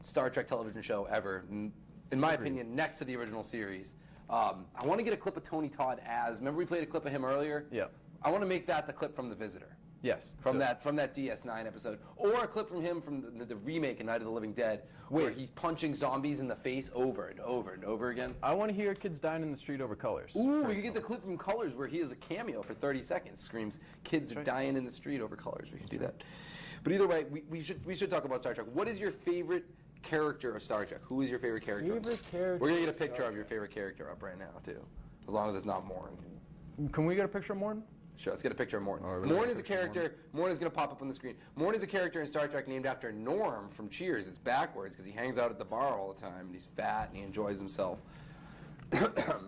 Speaker 5: Star Trek television show ever, in my opinion, next to the original series. I want to get a clip of Tony Todd as... Remember we played a clip of him earlier?
Speaker 8: Yeah.
Speaker 5: I want to make that the clip from The Visitor.
Speaker 8: Yes.
Speaker 5: From that DS9 episode. Or a clip from him from the remake in Night of the Living Dead, where he's punching zombies in the face over and over and over again.
Speaker 8: I want to hear kids dying in the street over Colors.
Speaker 5: Ooh, we can get the clip from Colors where he has a cameo for 30 seconds. Screams, kids are dying in the street over Colors. We can do that. But either way, we should talk about Star Trek. What is your favorite character of Star Trek? Who is your favorite character? We're going to get a picture of your favorite character up right now, too. As long as it's not Morn.
Speaker 8: Can we get a picture of Morn?
Speaker 5: Sure, let's get a picture of Morn. Morn is a character. Morn is going to pop up on the screen. Morn is a character in Star Trek named after Norm from Cheers. It's backwards because he hangs out at the bar all the time, and he's fat, and he enjoys himself.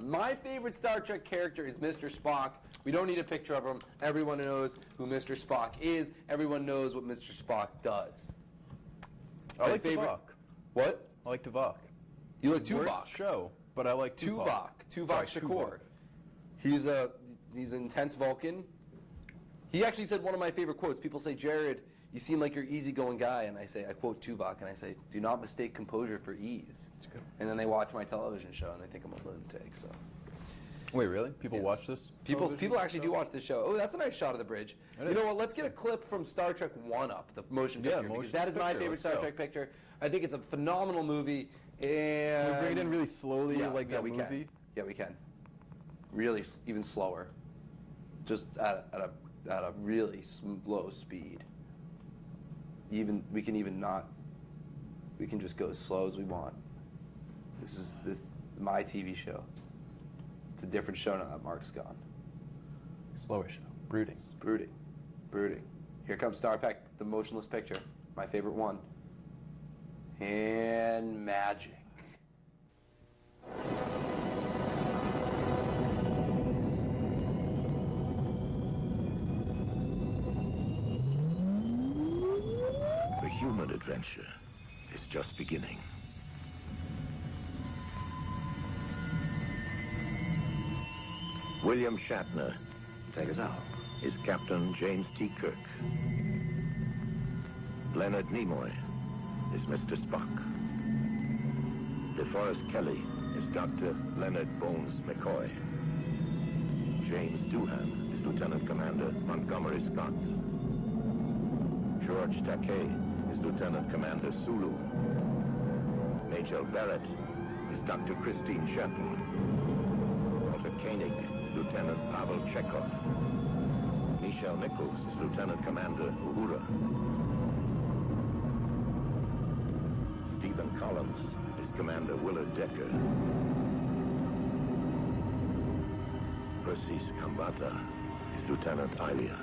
Speaker 5: My favorite Star Trek character is Mr. Spock. We don't need a picture of him. Everyone knows who Mr. Spock is. Everyone knows what Mr. Spock does.
Speaker 8: I like Tuvok.
Speaker 5: What?
Speaker 8: I like Tuvok.
Speaker 5: You like Tuvok?
Speaker 8: Worst show, but I like Tuvok.
Speaker 5: Tuvok Shakur. He's an intense Vulcan. He actually said one of my favorite quotes. People say, Jared, you seem like you're an easygoing guy. And I quote Tuvok, and I say, do not mistake composure for ease. That's good. And then they watch my television show, and they think I'm a lunatic. So.
Speaker 8: Wait, really? People watch this?
Speaker 5: People actually do watch this show. Oh, that's a nice shot of the bridge. You know what? Let's get a clip from Star Trek 1-Up, the motion picture. Because that is my favorite Star Trek picture. I think it's a phenomenal movie. And
Speaker 8: can we bring it in really slowly like that movie?
Speaker 5: Can. Yeah, we can. Really, even slower. Just at a really slow speed. We can just go as slow as we want. This is my TV show. It's a different show now that Mark's gone.
Speaker 8: Slower show. Brooding.
Speaker 5: It's brooding. Brooding. Here comes Star Trek, the motionless picture. My favorite one. And magic.
Speaker 10: The human adventure is just beginning. William Shatner, take us out, is Captain James T. Kirk. Leonard Nimoy is Mr. Spock. DeForest Kelley is Dr. Leonard Bones McCoy. James Doohan is Lieutenant Commander Montgomery Scott. George Takei is Lieutenant Commander Sulu. Major Barrett is Dr. Christine Shatton. Walter Koenig is Lieutenant Pavel Chekhov. Nichelle Nichols is Lieutenant Commander Uhura. Stephen Collins is Commander Willard Decker. Persis Kambata is Lieutenant Ilia.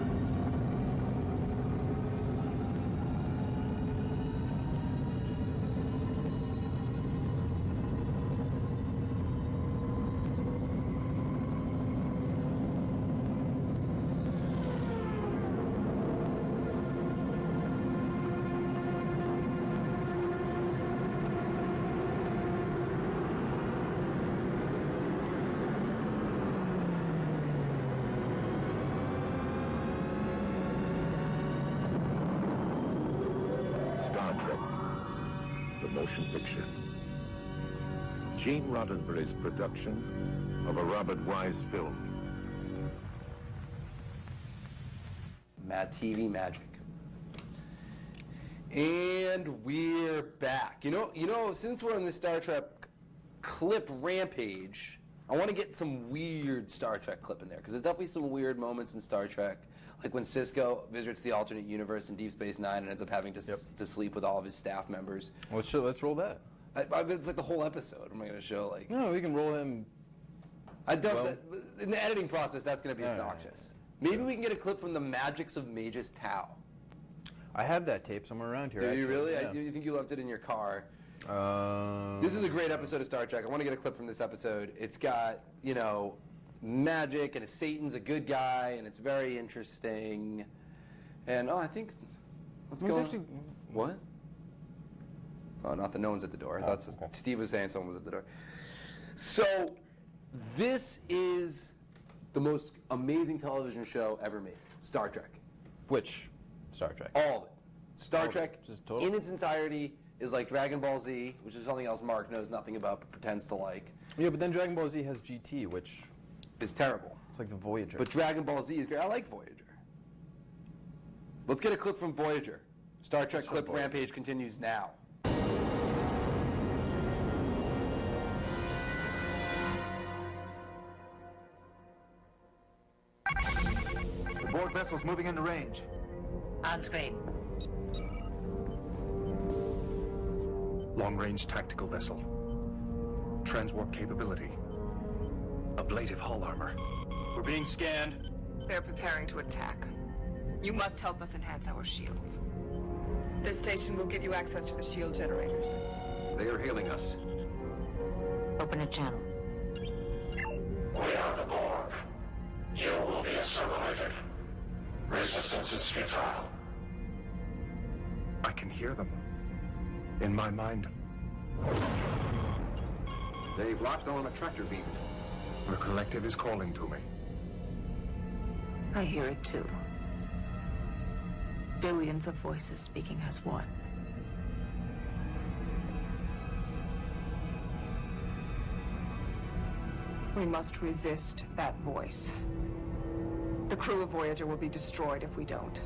Speaker 10: motion picture. Gene Roddenberry's production of a Robert Wise film.
Speaker 5: Mad TV magic. And we're back. You know, since we're on the Star Trek clip rampage, I want to get some weird Star Trek clip in there, because there's definitely some weird moments in Star Trek, like when Sisko visits the alternate universe in Deep Space Nine and ends up having to sleep with all of his staff members.
Speaker 8: Let's roll that.
Speaker 5: It's like the whole episode. Am I going to show like?
Speaker 8: No, we can roll him.
Speaker 5: I don't. In the editing process, that's going to be obnoxious. Maybe we can get a clip from the Magics of Magus Tau.
Speaker 8: I have that tape somewhere around here.
Speaker 5: Do you really?
Speaker 8: Yeah.
Speaker 5: You think you left it in your car? This is a great episode of Star Trek. I want to get a clip from this episode. It's got, magic, and Satan's a good guy, and it's very interesting. And, I think... What's going on? What? Oh, not that no one's at the door. Steve was saying someone was at the door. So, this is the most amazing television show ever made. Star Trek.
Speaker 8: Which Star Trek?
Speaker 5: All of it. Star Trek,
Speaker 8: just total?
Speaker 5: in its entirety, is like Dragon Ball Z, which is something else Mark knows nothing about but pretends to like.
Speaker 8: Yeah, but then Dragon Ball Z has GT, which
Speaker 5: is terrible.
Speaker 8: It's like the Voyager.
Speaker 5: But Dragon Ball Z is great. I like Voyager. Let's get a clip from Voyager. Star Trek clip rampage continues now.
Speaker 15: The board vessel's moving into range.
Speaker 16: On screen.
Speaker 10: Long-range tactical vessel. Transwarp capability. Ablative hull armor.
Speaker 15: We're being scanned.
Speaker 17: They're preparing to attack. You must help us enhance our shields. This station will give you access to the shield generators.
Speaker 10: They are hailing us.
Speaker 16: Open a channel.
Speaker 10: We are the Borg. You will be assimilated. Resistance is futile. I can hear them. In my mind. They've locked on a tractor beam. The collective is calling to me.
Speaker 16: I hear it too. Billions of voices speaking as one.
Speaker 17: We must resist that voice. The crew of Voyager will be destroyed if we don't.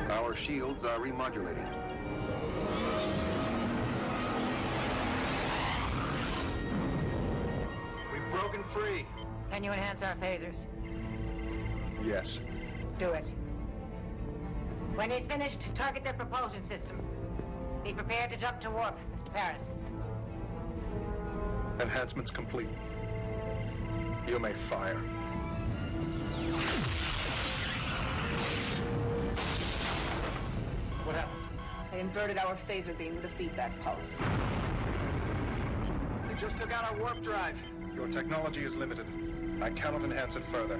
Speaker 10: Our shields are remodulating.
Speaker 15: We've broken free.
Speaker 16: Can you enhance our phasers?
Speaker 10: Yes.
Speaker 16: Do it. When he's finished, target their propulsion system. Be prepared to jump to warp, Mr. Paris.
Speaker 10: Enhancements complete. You may fire.
Speaker 15: What happened?
Speaker 17: They inverted our phaser beam with a feedback pulse.
Speaker 15: They just took out our warp drive.
Speaker 10: Your technology is limited. I cannot enhance it further.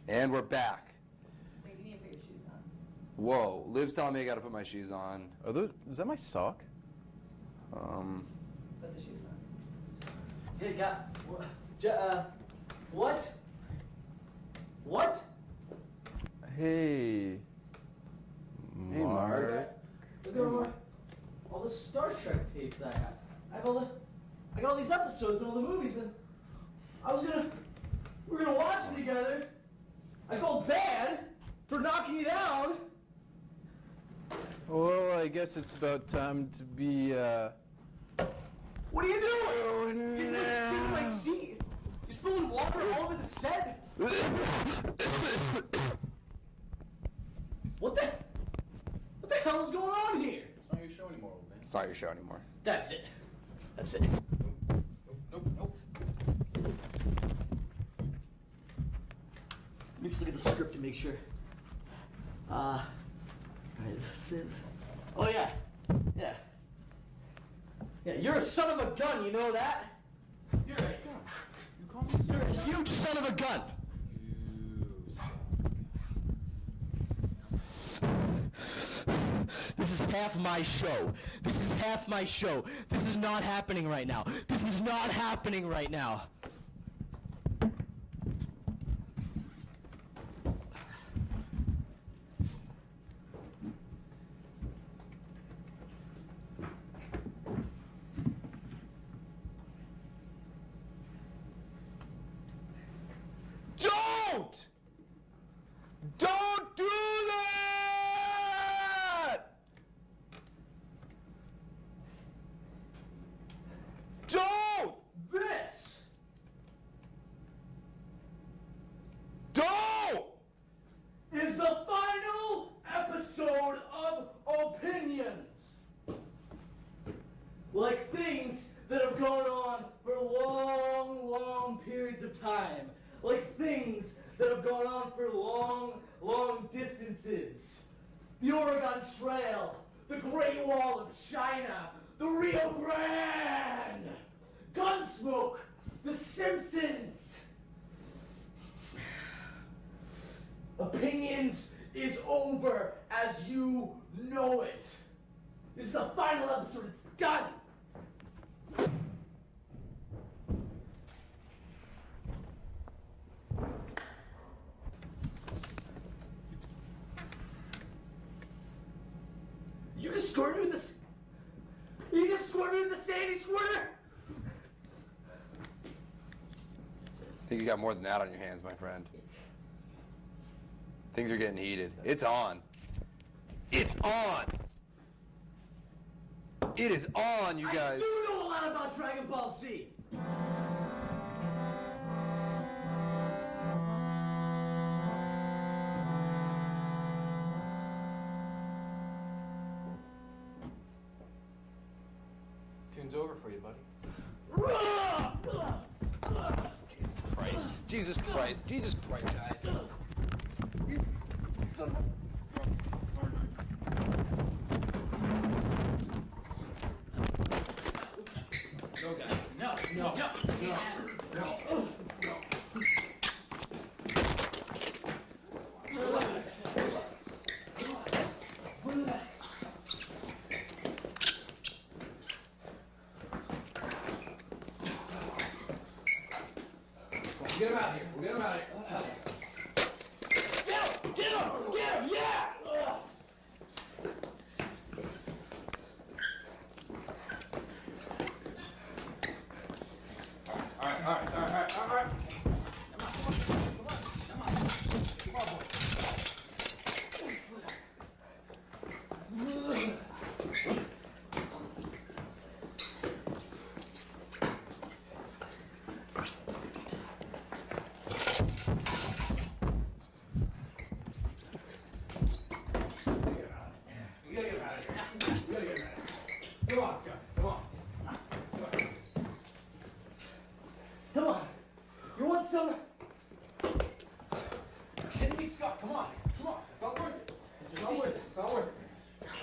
Speaker 5: And we're back.
Speaker 2: Wait, you need to put your shoes on.
Speaker 5: Whoa, Liv's telling me I gotta put my shoes on.
Speaker 8: Is that my sock?
Speaker 2: Put the shoes on.
Speaker 3: Hey, guy. What? What?
Speaker 8: Hey.
Speaker 5: Hey, Mark.
Speaker 3: Look at all the Star Trek tapes I have. I got all these episodes and all the movies, and we're gonna watch them together. I felt bad for knocking you down.
Speaker 8: Well, I guess it's about time to be,
Speaker 3: What are you doing? You're sitting in my seat. You're spilling water all over the set. What the hell is going on here?
Speaker 8: It's not your show anymore, old man.
Speaker 5: It's not your show anymore.
Speaker 3: That's it.
Speaker 8: Nope.
Speaker 3: Let me just look at the script to make sure. Alright, this is... Oh, yeah. Yeah, you're a son of a gun, you know that? You're a huge son of a gun! This is half my show. This is not happening right now. like things that have gone on for long, long periods of time, like things that have gone on for long, long distances. The Oregon Trail, the Great Wall of China, the Rio Grande, Gunsmoke, The Simpsons. Opinions is over as you know it. This is the final episode. It's done. You just squirt me with this. You just squirt me with the sandy squirter.
Speaker 5: I think you got more than that on your hands, my friend. Things are getting heated. It's on. It's on. It is on, you guys.
Speaker 3: I do know a lot about Dragon Ball Z.
Speaker 8: Tune's over for you, buddy.
Speaker 5: Jesus Christ. Jesus Christ. Jesus Christ, guys.
Speaker 4: No, guys. No. No. No. No. No. Relax. Relax. Relax. We'll get him out of here. We'll get him out of here. Get him! Get him! Get him! Yeah! All right. Come on, boy. We gotta get him out of here. We gotta get him out of here. Come on, Scott. Come on.
Speaker 3: Come on. You want some?
Speaker 4: Kidding me, Scott? Come on. Come on. It's not worth it. It's not worth it. It's not worth it.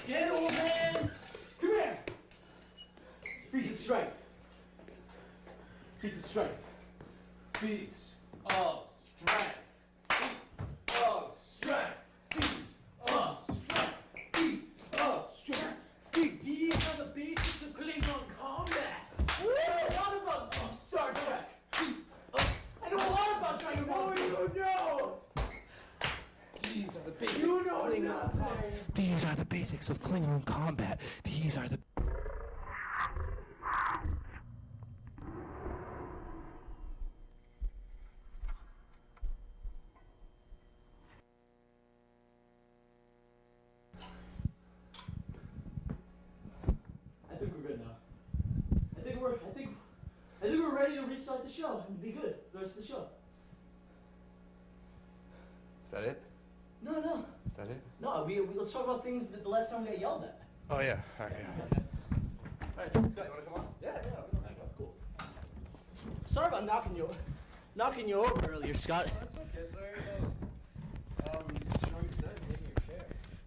Speaker 3: Get it, old man. Come here. Feats of strength. Feats of strength.
Speaker 4: Feats of strength. Feats of strength. Feats of strength. Feats of strength.
Speaker 3: These are the basics of Klingon combat. I know a lot about Star Trek. I know a lot about Dragon Ball Z. You know.
Speaker 4: These are the basics
Speaker 3: You know
Speaker 4: of Klingon
Speaker 3: nothing.
Speaker 4: combat. These are the basics of Klingon combat. These are the.
Speaker 3: I think we're good now. I think we're ready to restart the show and be good for the rest of the show.
Speaker 5: Is that it?
Speaker 3: No.
Speaker 5: Is that it?
Speaker 3: No, let's talk about things that the last time we got yelled at.
Speaker 5: Oh, yeah. All right.
Speaker 3: All right, Scott, you want to come on? Yeah, cool. Sorry about knocking you over earlier, Scott.
Speaker 8: That's okay. Sorry about destroying set and hitting your chair.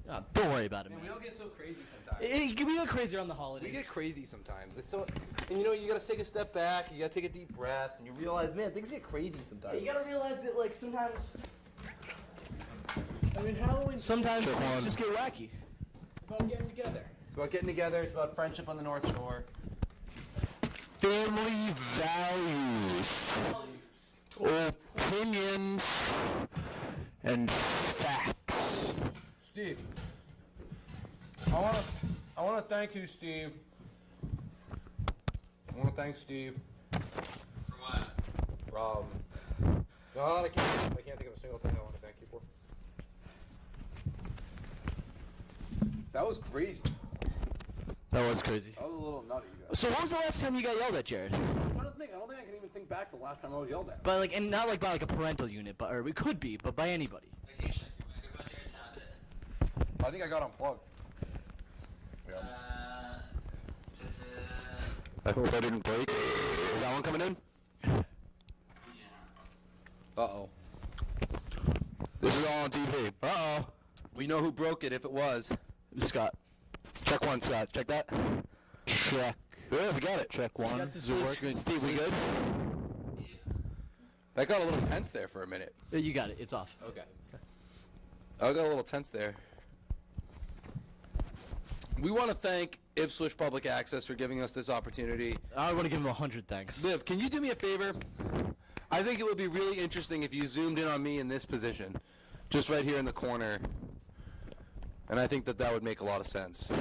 Speaker 3: Oh, don't worry about it, man.
Speaker 5: We all get so crazy sometimes.
Speaker 3: We get crazier on the holidays.
Speaker 5: We get crazy sometimes. It's so, and you know, you gotta take a step back. You gotta take a deep breath, and you realize, man, things get crazy sometimes.
Speaker 3: Yeah, you gotta realize that, like, sometimes. I mean, Halloween. Sometimes things just get wacky.
Speaker 8: About getting together.
Speaker 5: It's about getting together. It's about friendship on the North Shore.
Speaker 4: Family values, opinions, and facts.
Speaker 5: Steve, I wanna thank you, Steve. I wanna thank Steve.
Speaker 6: For what?
Speaker 5: No, I can't think of a single thing I want to thank you for. That was crazy.
Speaker 3: That was crazy.
Speaker 5: That was a little nutty, you guys.
Speaker 3: So when was the last time you got yelled at, Jared?
Speaker 5: I'm trying to think. I don't think I can even think back to the last time I was yelled at.
Speaker 3: But like, and not like by like a parental unit, but or it could be, but by anybody.
Speaker 6: Vacation. I could go to your tablet.
Speaker 5: I think I got unplugged. Yeah. I hope I didn't break. Is that one coming in? Uh-oh. This is all on TV. Uh-oh. We know who broke it if it was.
Speaker 3: Scott.
Speaker 5: Check one, Scott. Check that.
Speaker 8: Check.
Speaker 5: Yeah, we got it.
Speaker 8: Check one.
Speaker 3: Is it working?
Speaker 5: Steve, we good? That got a little tense there for a minute.
Speaker 3: You got it. It's off.
Speaker 8: Okay.
Speaker 5: I got a little tense there. We want to thank Ipswich Public Access for giving us this opportunity.
Speaker 3: I want to give him 100 thanks.
Speaker 5: Liv, can you do me a favor? I think it would be really interesting if you zoomed in on me in this position, just right here in the corner. And I think that that would make a lot of sense.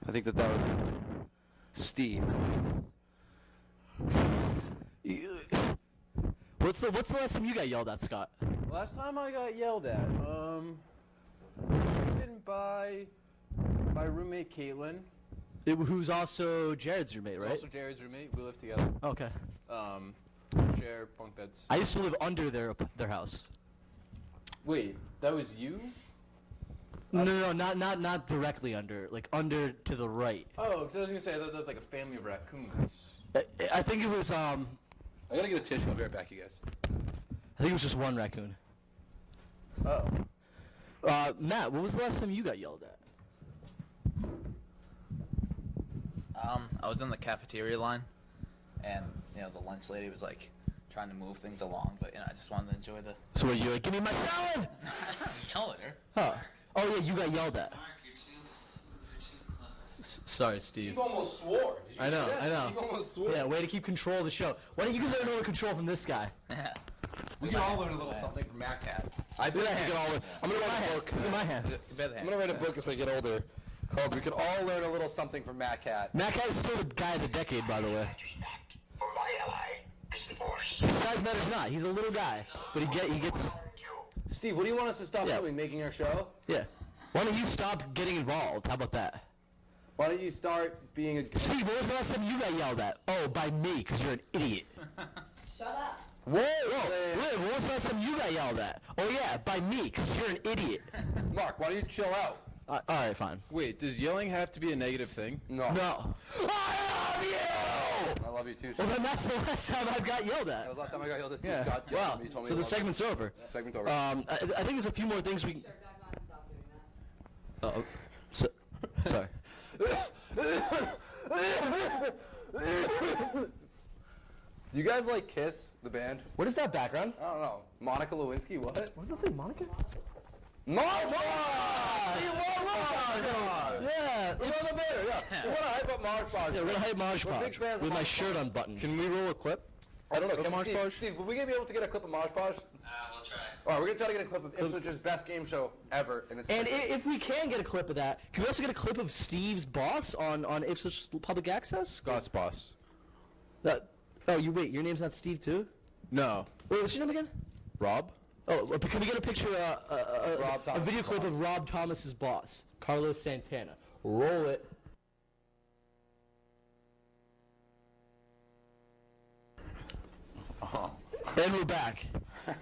Speaker 5: I think that that would... Steve.
Speaker 3: What's the last time you got yelled at, Scott?
Speaker 8: Last time I got yelled at, didn't by my roommate Caitlin.
Speaker 3: Who's also Jared's roommate, right?
Speaker 8: Also Jared's roommate. We live together.
Speaker 3: Okay.
Speaker 8: Share bunk beds.
Speaker 3: I used to live under their house.
Speaker 8: Wait, that was you?
Speaker 3: No, not directly under. Like under to the right.
Speaker 8: Oh, because I was gonna say I thought that was like a family of raccoons.
Speaker 3: I think it was
Speaker 5: I gotta get a tissue. I'll be right back, you guys.
Speaker 3: I think it was just one raccoon.
Speaker 8: Oh.
Speaker 3: Matt, when was the last time you got yelled at?
Speaker 7: I was in the cafeteria line, and the lunch lady was like trying to move things along, but I just wanted to enjoy the.
Speaker 3: So were you like, give me my salad?
Speaker 7: Yell at her.
Speaker 3: Huh. Oh yeah, you got yelled at.
Speaker 6: Mark, you're too close.
Speaker 3: Sorry, Steve.
Speaker 5: Steve almost swore. Did you
Speaker 3: I know.
Speaker 5: Steve almost swore.
Speaker 3: Yeah, way to keep control of the show. Why don't you learn all the control from this guy?
Speaker 5: We can all learn a little something from Matt Cat. I think we can all learn. I'm gonna write a book.
Speaker 3: Look at my hand.
Speaker 5: I'm gonna write a book as I get older called "We Can All Learn a Little Something from Matt Cat."
Speaker 3: Matt Cat is still the guy of the decade, by the way.
Speaker 11: For my ally is the force.
Speaker 3: Size matters not. He's a little guy, but he gets.
Speaker 5: Steve, what do you want us to stop doing? Making our show?
Speaker 3: Yeah. Why don't you stop getting involved? How about that?
Speaker 5: Why don't you start being a...
Speaker 3: Steve, when was the last time you got yelled at? Oh, by me, because you're an idiot.
Speaker 2: Shut up.
Speaker 3: Whoa, Liv, when was the last time you got yelled at? Oh yeah, by me, because you're an idiot.
Speaker 5: Mark, why don't you chill out?
Speaker 3: All right, fine.
Speaker 8: Wait, does yelling have to be a negative thing?
Speaker 5: No.
Speaker 3: No. I love you!
Speaker 5: I love you too,
Speaker 3: Well, then that's the last time I've got yelled at.
Speaker 5: That's the last time I got yelled at too,
Speaker 3: Yeah.
Speaker 5: Scott.
Speaker 3: Wow.
Speaker 5: You told me
Speaker 3: So
Speaker 5: you
Speaker 3: the
Speaker 5: loved
Speaker 3: segment's over.
Speaker 5: Segment's over.
Speaker 3: I think there's a few more things we can... Oh, sorry.
Speaker 5: Do you guys like Kiss, the band?
Speaker 3: What is that background?
Speaker 5: I don't know. Monica Lewinsky, what?
Speaker 3: What does that say, Monica?
Speaker 5: March!
Speaker 3: Yeah,
Speaker 5: We're gonna hype up March Podge.
Speaker 3: Yeah, we're gonna hype March
Speaker 5: We're big
Speaker 3: Podge
Speaker 5: fans of
Speaker 3: with my
Speaker 5: March
Speaker 3: shirt unbuttoned.
Speaker 8: Can we roll a clip?
Speaker 5: I don't know.
Speaker 8: Of March Podge?
Speaker 5: Steve, will we be able to get a clip of March Podge?
Speaker 6: We'll try.
Speaker 5: All right, we're gonna try to get a clip of Ipswich's best game show ever. And
Speaker 3: If we can get a clip of that, can we also get a clip of Steve's boss on Ipswich Public Access?
Speaker 8: Scott's boss.
Speaker 3: Oh, wait, your name's not Steve too?
Speaker 8: No.
Speaker 3: Wait, what's your name again?
Speaker 8: Rob?
Speaker 3: Oh, but can we get a picture,
Speaker 5: Rob
Speaker 3: a
Speaker 5: Thomas'
Speaker 3: video clip
Speaker 5: boss.
Speaker 3: of Rob Thomas's boss, Carlos Santana? Roll it. And we're back.
Speaker 5: You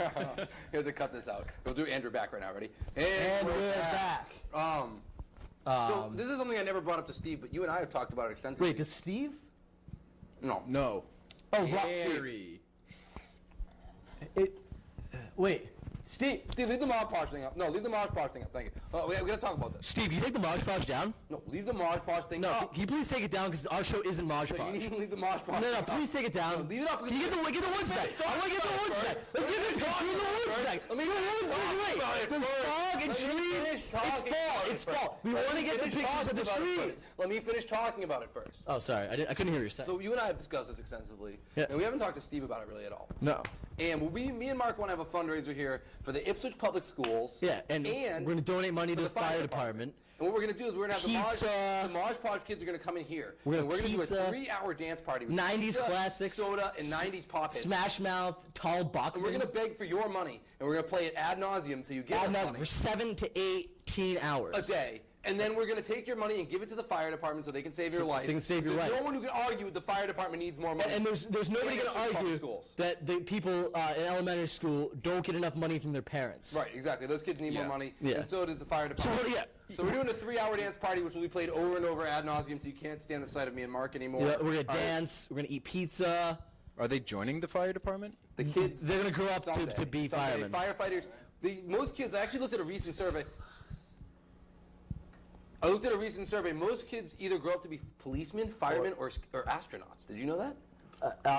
Speaker 5: have to cut this out. We'll do Andrew back right now. Ready? And
Speaker 3: we're back.
Speaker 5: So this is something I never brought up to Steve, but you and I have talked about it extensively.
Speaker 3: Wait, does Steve?
Speaker 5: No.
Speaker 8: No.
Speaker 3: Oh,
Speaker 8: Harry.
Speaker 3: Wait, Steve,
Speaker 5: leave the March Podge thing up. No, leave the March Podge thing up. Thank you. We're going to talk about this.
Speaker 3: Steve, can you take the March Podge down?
Speaker 5: No, leave the March Podge thing
Speaker 3: No,
Speaker 5: up.
Speaker 3: can you please take it down because our show isn't March
Speaker 5: No, you
Speaker 3: Podge.
Speaker 5: need to leave the March Podge
Speaker 3: No,
Speaker 5: thing up.
Speaker 3: please take it down.
Speaker 5: No, leave it up.
Speaker 3: Can you get the woods back? I want to get the woods back. Let's get the picture of the woods back.
Speaker 5: Let me
Speaker 3: Wait, there's fog and trees. It's fall. We want to get the pictures of the trees.
Speaker 5: Let me finish talking about it first.
Speaker 3: Oh, sorry, I couldn't hear you say.
Speaker 5: So you and I have discussed this extensively,
Speaker 3: Yeah.
Speaker 5: and we haven't talked to Steve about it really at all.
Speaker 3: No.
Speaker 5: And me and Mark want to have a fundraiser here for the Ipswich Public Schools.
Speaker 3: Yeah, and we're going to donate money to the fire department.
Speaker 5: And what we're going to do is we're going to have
Speaker 3: Pizza.
Speaker 5: the March Podge kids are going to come in here.
Speaker 3: We're
Speaker 5: and we're going to do a
Speaker 3: pizza.
Speaker 5: 3-hour dance party with
Speaker 3: 90s
Speaker 5: pizza,
Speaker 3: classics,
Speaker 5: soda, and 90s pop hits.
Speaker 3: Smash Mouth, Tall Bachman.
Speaker 5: And we're going to beg for your money, and we're going to play it ad nauseum until you get us money.
Speaker 3: For 7 to 18 hours.
Speaker 5: A day. And then we're going to take your money and give it to the fire department so they can save your life.
Speaker 3: So they can save your life.
Speaker 5: No one who can argue the fire department needs more money.
Speaker 3: And there's nobody going to argue that the people in elementary school don't get enough money from their parents.
Speaker 5: Right, exactly. Those kids need more money,
Speaker 3: Yeah.
Speaker 5: and so does the fire department. So we're doing a 3-hour dance party, which will be played over and over ad nauseum, so you can't stand the sight of me and Mark anymore.
Speaker 3: Yeah, we're going to dance. We're going to eat pizza.
Speaker 8: Are they joining the fire department?
Speaker 5: The kids.
Speaker 3: They're going to grow up to be firemen.
Speaker 5: Firefighters. Most kids, I actually looked at a recent survey. Most kids either grow up to be policemen, firemen, or astronauts. Did you know that?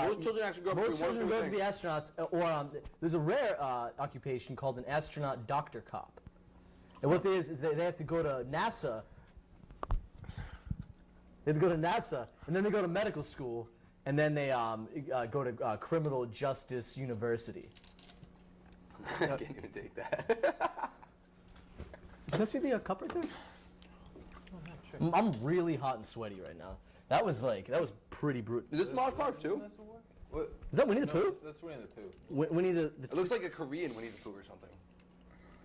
Speaker 5: Most children actually grow up to be
Speaker 3: Most children grow up to be astronauts, or there's a rare occupation called an astronaut doctor cop. And what they is they have to go to NASA. They have to go to NASA, and then they go to medical school, and then they go to Criminal Justice University.
Speaker 5: I can't even take that.
Speaker 3: Can I see the cup right there? I'm really hot and sweaty right now. That was pretty brutal.
Speaker 5: Is this Mosh Posh too?
Speaker 3: Is that Winnie the Pooh?
Speaker 8: That's Winnie the Pooh.
Speaker 3: Winnie the
Speaker 5: It looks like a Korean Winnie the Pooh or something.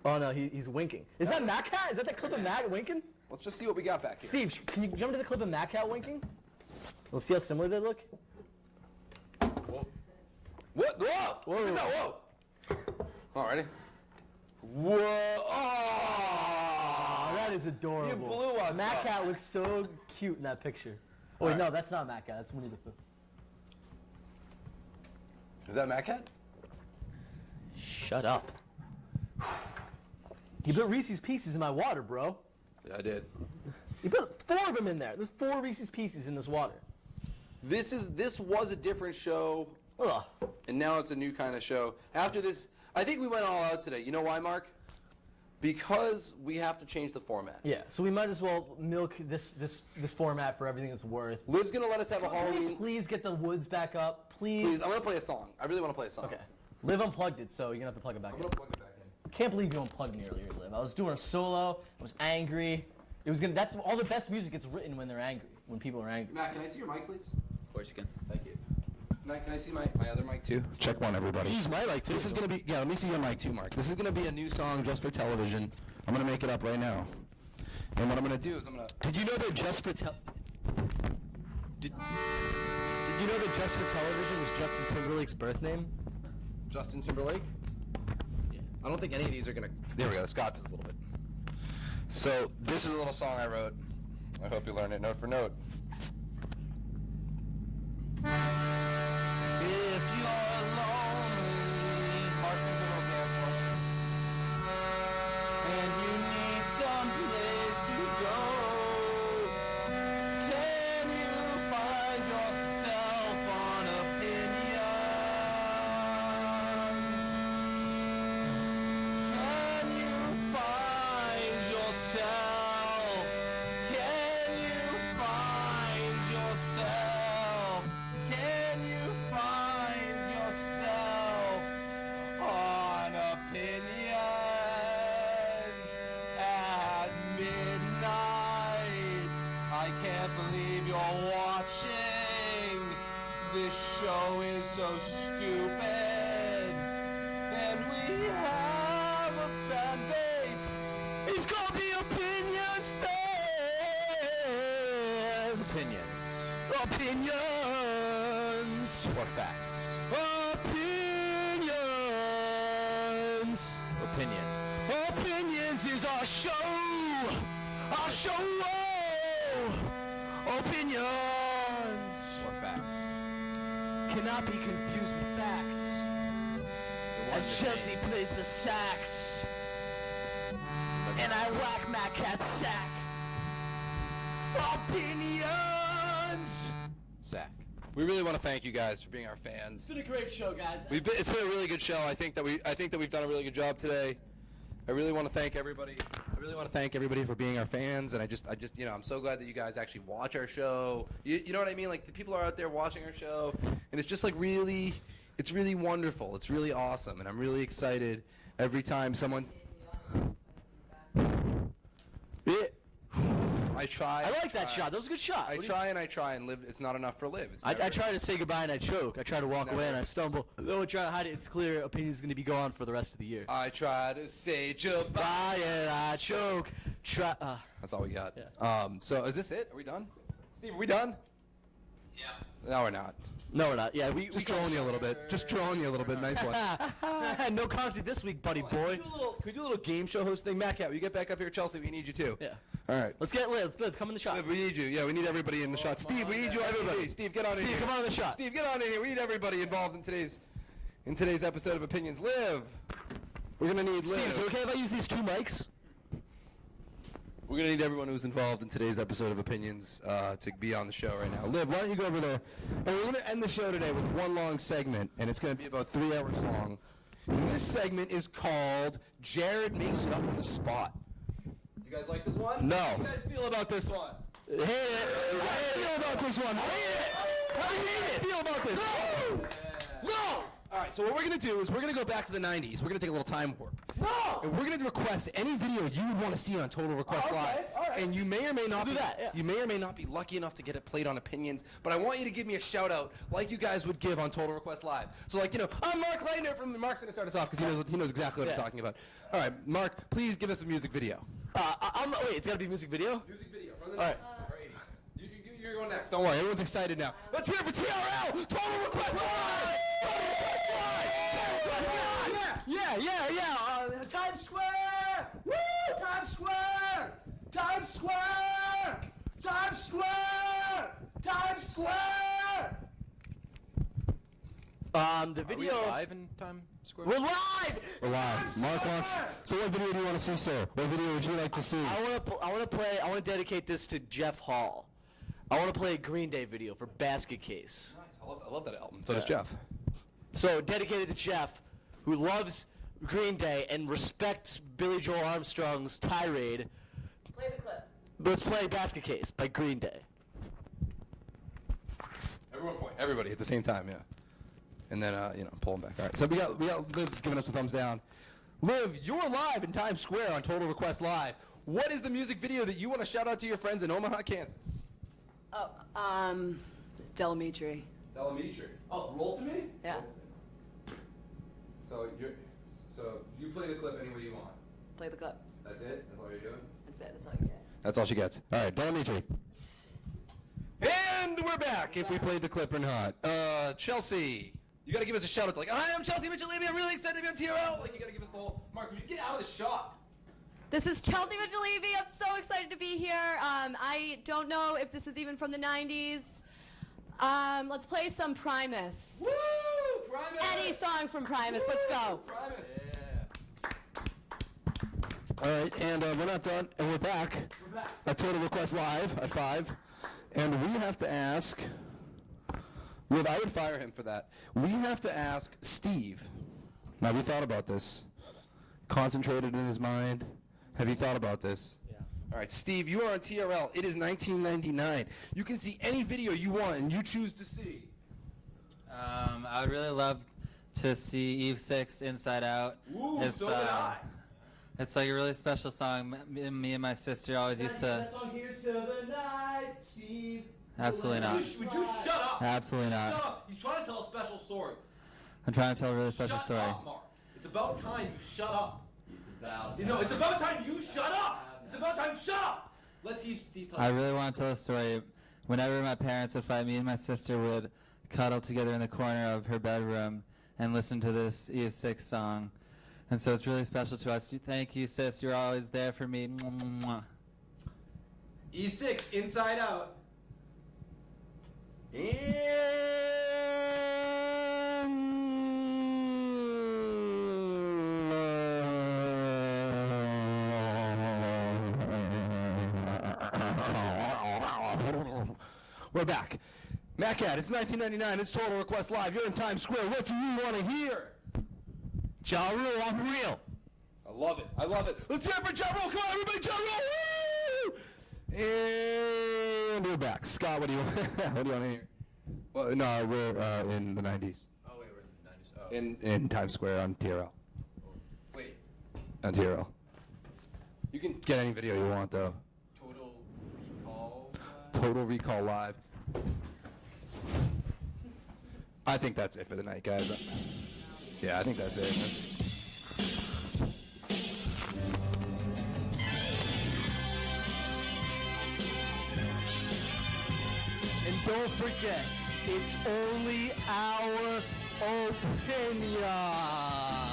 Speaker 3: Oh no, he's winking. Is that Matt Cat? Is that the clip of Matt winking?
Speaker 5: Let's just see what we got back here.
Speaker 3: Steve, can you jump to the clip of Matt Cat winking? Let's see how similar they look.
Speaker 5: Whoa! What? Whoa!
Speaker 3: Whoa!
Speaker 5: Look at that, whoa! Alrighty. Whoa! Oh,
Speaker 3: that is adorable.
Speaker 5: You blew us
Speaker 3: Matt
Speaker 5: up.
Speaker 3: Cat looks so cute in that picture. Oh wait, no, that's not Matt Cat. That's Winnie the Pooh.
Speaker 5: Is that Matt Cat?
Speaker 3: Shut up. You put Reese's Pieces in my water, bro.
Speaker 5: Yeah, I did.
Speaker 3: You put 4 of them in there. There's 4 Reese's Pieces in this water.
Speaker 5: This was a different show.
Speaker 3: Ugh.
Speaker 5: And now it's a new kind of show. After this, I think we went all out today. You know why, Mark? Because we have to change the format.
Speaker 3: Yeah, so we might as well milk this format for everything it's worth.
Speaker 5: Liv's gonna let us have a Halloween.
Speaker 3: Please get the woods back up, please.
Speaker 5: Please, I'm gonna play a song. I really want to play a song.
Speaker 3: Okay. Liv unplugged it, so you're gonna have to plug it back in.
Speaker 5: I'm gonna plug it back in.
Speaker 3: I can't believe you unplugged me earlier, Liv. I was doing a solo. I was angry. That's all the best music gets written when they're angry. When people are angry.
Speaker 5: Matt, can I see your mic, please?
Speaker 7: Of course you can.
Speaker 5: Thank you. Matt, can I see my other mic too?
Speaker 13: Check one, everybody.
Speaker 3: Use my mic too.
Speaker 13: This is going to be, let me see your mic too, Mark. This is going to be a new song just for television. I'm going to make it up right now. And what I'm going to do is
Speaker 3: Did you know that Just for Did you know that Just for Television is Justin Timberlake's birth name?
Speaker 5: Justin Timberlake?
Speaker 3: Yeah.
Speaker 5: I don't think any of these are gonna. There we go. Scott's is a little bit. So this is a little song I wrote. I hope you learn it note for note. If you're lonely, heart's a little dance floor, and you need some place to go, can you find yourself on opinions? Can you find yourself? Can you find yourself? Can you find yourself on opinions at midnight? I can't believe you're watching. This show is so stupid. And we have a fan base. It's called the Opinions Fans. Opinions.
Speaker 8: Or facts.
Speaker 5: Opinions.
Speaker 8: Opinions.
Speaker 5: Opinions is our show. Our show. Opinions.
Speaker 8: Or facts.
Speaker 3: Cannot be confused with facts. As Chelsea plays the sax, and I whack Matt Cat's sack. Opinions.
Speaker 8: Sack.
Speaker 5: We really want to thank you guys for being our fans.
Speaker 3: It's been a great show, guys.
Speaker 5: It's been a really good show. I think that we've done a really good job today. I really want to thank everybody. I really want to thank everybody for being our fans, and I just I'm so glad that you guys actually watch our show. You know what I mean? Like the people are out there watching our show, and it's just like really, it's really wonderful. It's really awesome, and I'm really excited every time someone. I try.
Speaker 3: I like that shot. That was a good shot.
Speaker 5: I try and live. It's not enough for live. It's
Speaker 3: I
Speaker 5: never-
Speaker 3: try to say goodbye and I choke. I try to walk away and I stumble.
Speaker 9: Though I try to hide it, it's clear opinion's going to be gone for the rest of the year.
Speaker 5: I try to say goodbye
Speaker 3: Bye and I choke.
Speaker 5: That's all we got.
Speaker 3: Yeah.
Speaker 5: So is this it? Are we done? Steve, are we done?
Speaker 6: Yeah.
Speaker 5: No, we're not.
Speaker 3: No, we're not. Yeah, we
Speaker 5: Just trolling you a little bit. Just trolling you a little bit. Nice one.
Speaker 3: No concert this week, buddy boy.
Speaker 5: Could we do a little game show host thing? Matt Cat, will you get back up here? Chelsea, we need you too.
Speaker 3: Yeah.
Speaker 5: All right.
Speaker 3: Let's get Liv. Liv, come in the shot.
Speaker 5: Liv, we need you. Yeah, we need everybody in the shot. Steve, we need you. Everybody. Steve, get on in here.
Speaker 3: Steve, come on in the shot.
Speaker 5: Steve, get on in here. We need everybody involved in today's episode of Opinions. Liv. We're gonna need Liv.
Speaker 3: Steve, is it okay if I use these 2 mics?
Speaker 5: We're going to need everyone who's involved in today's episode of Opinions to be on the show right now. Liv, why don't you go over there? And we're going to end the show today with one long segment, and it's going to be about 3 hours long. And this segment is called Jared Makes It Up on the Spot. You guys like this one?
Speaker 3: No.
Speaker 5: How do you guys feel about this one?
Speaker 3: Hate it.
Speaker 5: How do you feel about this one? How do you feel about this? No! All right, so what we're going to do is we're going to go back to the 90s. We're going to take a little time warp.
Speaker 3: No!
Speaker 5: And we're going to request any video you would want to see on Total Request Live.
Speaker 3: All right.
Speaker 5: And you may or may not
Speaker 3: do that, yeah.
Speaker 5: You may or may not be lucky enough to get it played on Opinions, but I want you to give me a shout out like you guys would give on Total Request Live. So like, I'm Mark Leitner from Mark's going to start us off because he knows exactly what I'm talking about. All right, Mark, please give us a music video.
Speaker 3: Wait, it's got to be music video?
Speaker 5: Music video from the
Speaker 3: All right.
Speaker 5: 90s. You're going next. Don't worry, everyone's excited now. Let's hear it for TRL! Total Request Live! Total Request Live!
Speaker 3: Yeah. Times Square! Woo! Times Square! Times Square! Times Square! Times Square! The video.
Speaker 8: Are we live in Times Square?
Speaker 3: We're live!
Speaker 13: We're live. Mark wants. So what video do you want to see, sir? What video would you like to see?
Speaker 3: I want to dedicate this to Jeff Hall. I want to play a Green Day video for Basket Case.
Speaker 5: Nice. I love that album. So does Jeff.
Speaker 3: So dedicated to Jeff, who loves Green Day and respects Billy Joel Armstrong's tirade.
Speaker 2: Play the clip.
Speaker 3: Let's play Basket Case by Green Day.
Speaker 5: Everyone point. Everybody at the same time, yeah. And then, pull them back. All right. So we got Liv's giving us a thumbs down. Liv, you're live in Times Square on Total Request Live. What is the music video that you want to shout out to your friends in Omaha, Kansas?
Speaker 2: Oh, Delamitri.
Speaker 5: Delamitri. Oh, roll to me?
Speaker 2: Yeah.
Speaker 5: So you play the clip any way you want.
Speaker 2: Play the clip.
Speaker 5: That's it? That's all you're doing?
Speaker 2: That's it. That's all you get.
Speaker 5: That's all she gets. All right, Delamitri. And we're back, if we played the clip or not. Chelsea, you got to give us a shout out. Like, hi, I'm Chelsea Mitchell-Levy. I'm really excited to be on TRL. Like, you got to give us the whole. Mark, would you get out of the shot?
Speaker 2: This is Chelsea Mitchell-Levy. I'm so excited to be here. I don't know if this is even from the 90s. Let's play some Primus.
Speaker 5: Woo! Primus!
Speaker 2: Any song from Primus. Let's go.
Speaker 5: Primus.
Speaker 13: All right, and we're not done, and we're back. At Total Request Live at 5, and we have to ask.
Speaker 5: Liv, I would fire him for that. We have to ask Steve. Now, have you thought about this? Concentrated in his mind. Have you thought about this?
Speaker 3: Yeah.
Speaker 5: All right, Steve, you are on TRL. It is 1999. You can see any video you want, and you choose to see.
Speaker 12: I would really love to see Eve 6 Inside Out.
Speaker 5: Ooh, so would I.
Speaker 12: It's like a really special song. Me and my sister always used to.
Speaker 3: That song, Here's to the Night, Steve.
Speaker 12: Absolutely not.
Speaker 14: Would you shut up?
Speaker 12: Absolutely not.
Speaker 14: Shut up. He's trying to tell a special story.
Speaker 12: I'm trying to tell a really special story.
Speaker 14: Shut up, Mark. It's about time you shut up. It's about time you shut up. It's about time you shut up. Let's see if Steve tells
Speaker 12: I really want to tell a story. Whenever my parents would fight, me and my sister would cuddle together in the corner of her bedroom and listen to this Eve 6 song. And so it's really special to us. Thank you, sis. You're always there for me. Mwah, mwah.
Speaker 5: E6, Inside Out. We're back. Matt Cat, it's 1999. It's Total Request Live. You're in Times Square. What do you want to hear?
Speaker 3: Ja Rule, I'm real.
Speaker 5: I love it. I love it. Let's hear it for Ja Rule. Come on, everybody. Ja Rule. Woo! And we're back. Scott, what do you want? What do you want to hear? Well, no, we're in the 90s.
Speaker 8: Oh, wait, we're in the 90s. Oh.
Speaker 5: In Times Square on TRL.
Speaker 8: Wait.
Speaker 5: On TRL. You can get any video you want, though.
Speaker 8: Total
Speaker 13: Total Recall Live. I think that's it for the night, guys. Yeah, I think that's it.
Speaker 9: And don't forget, it's only our opinion.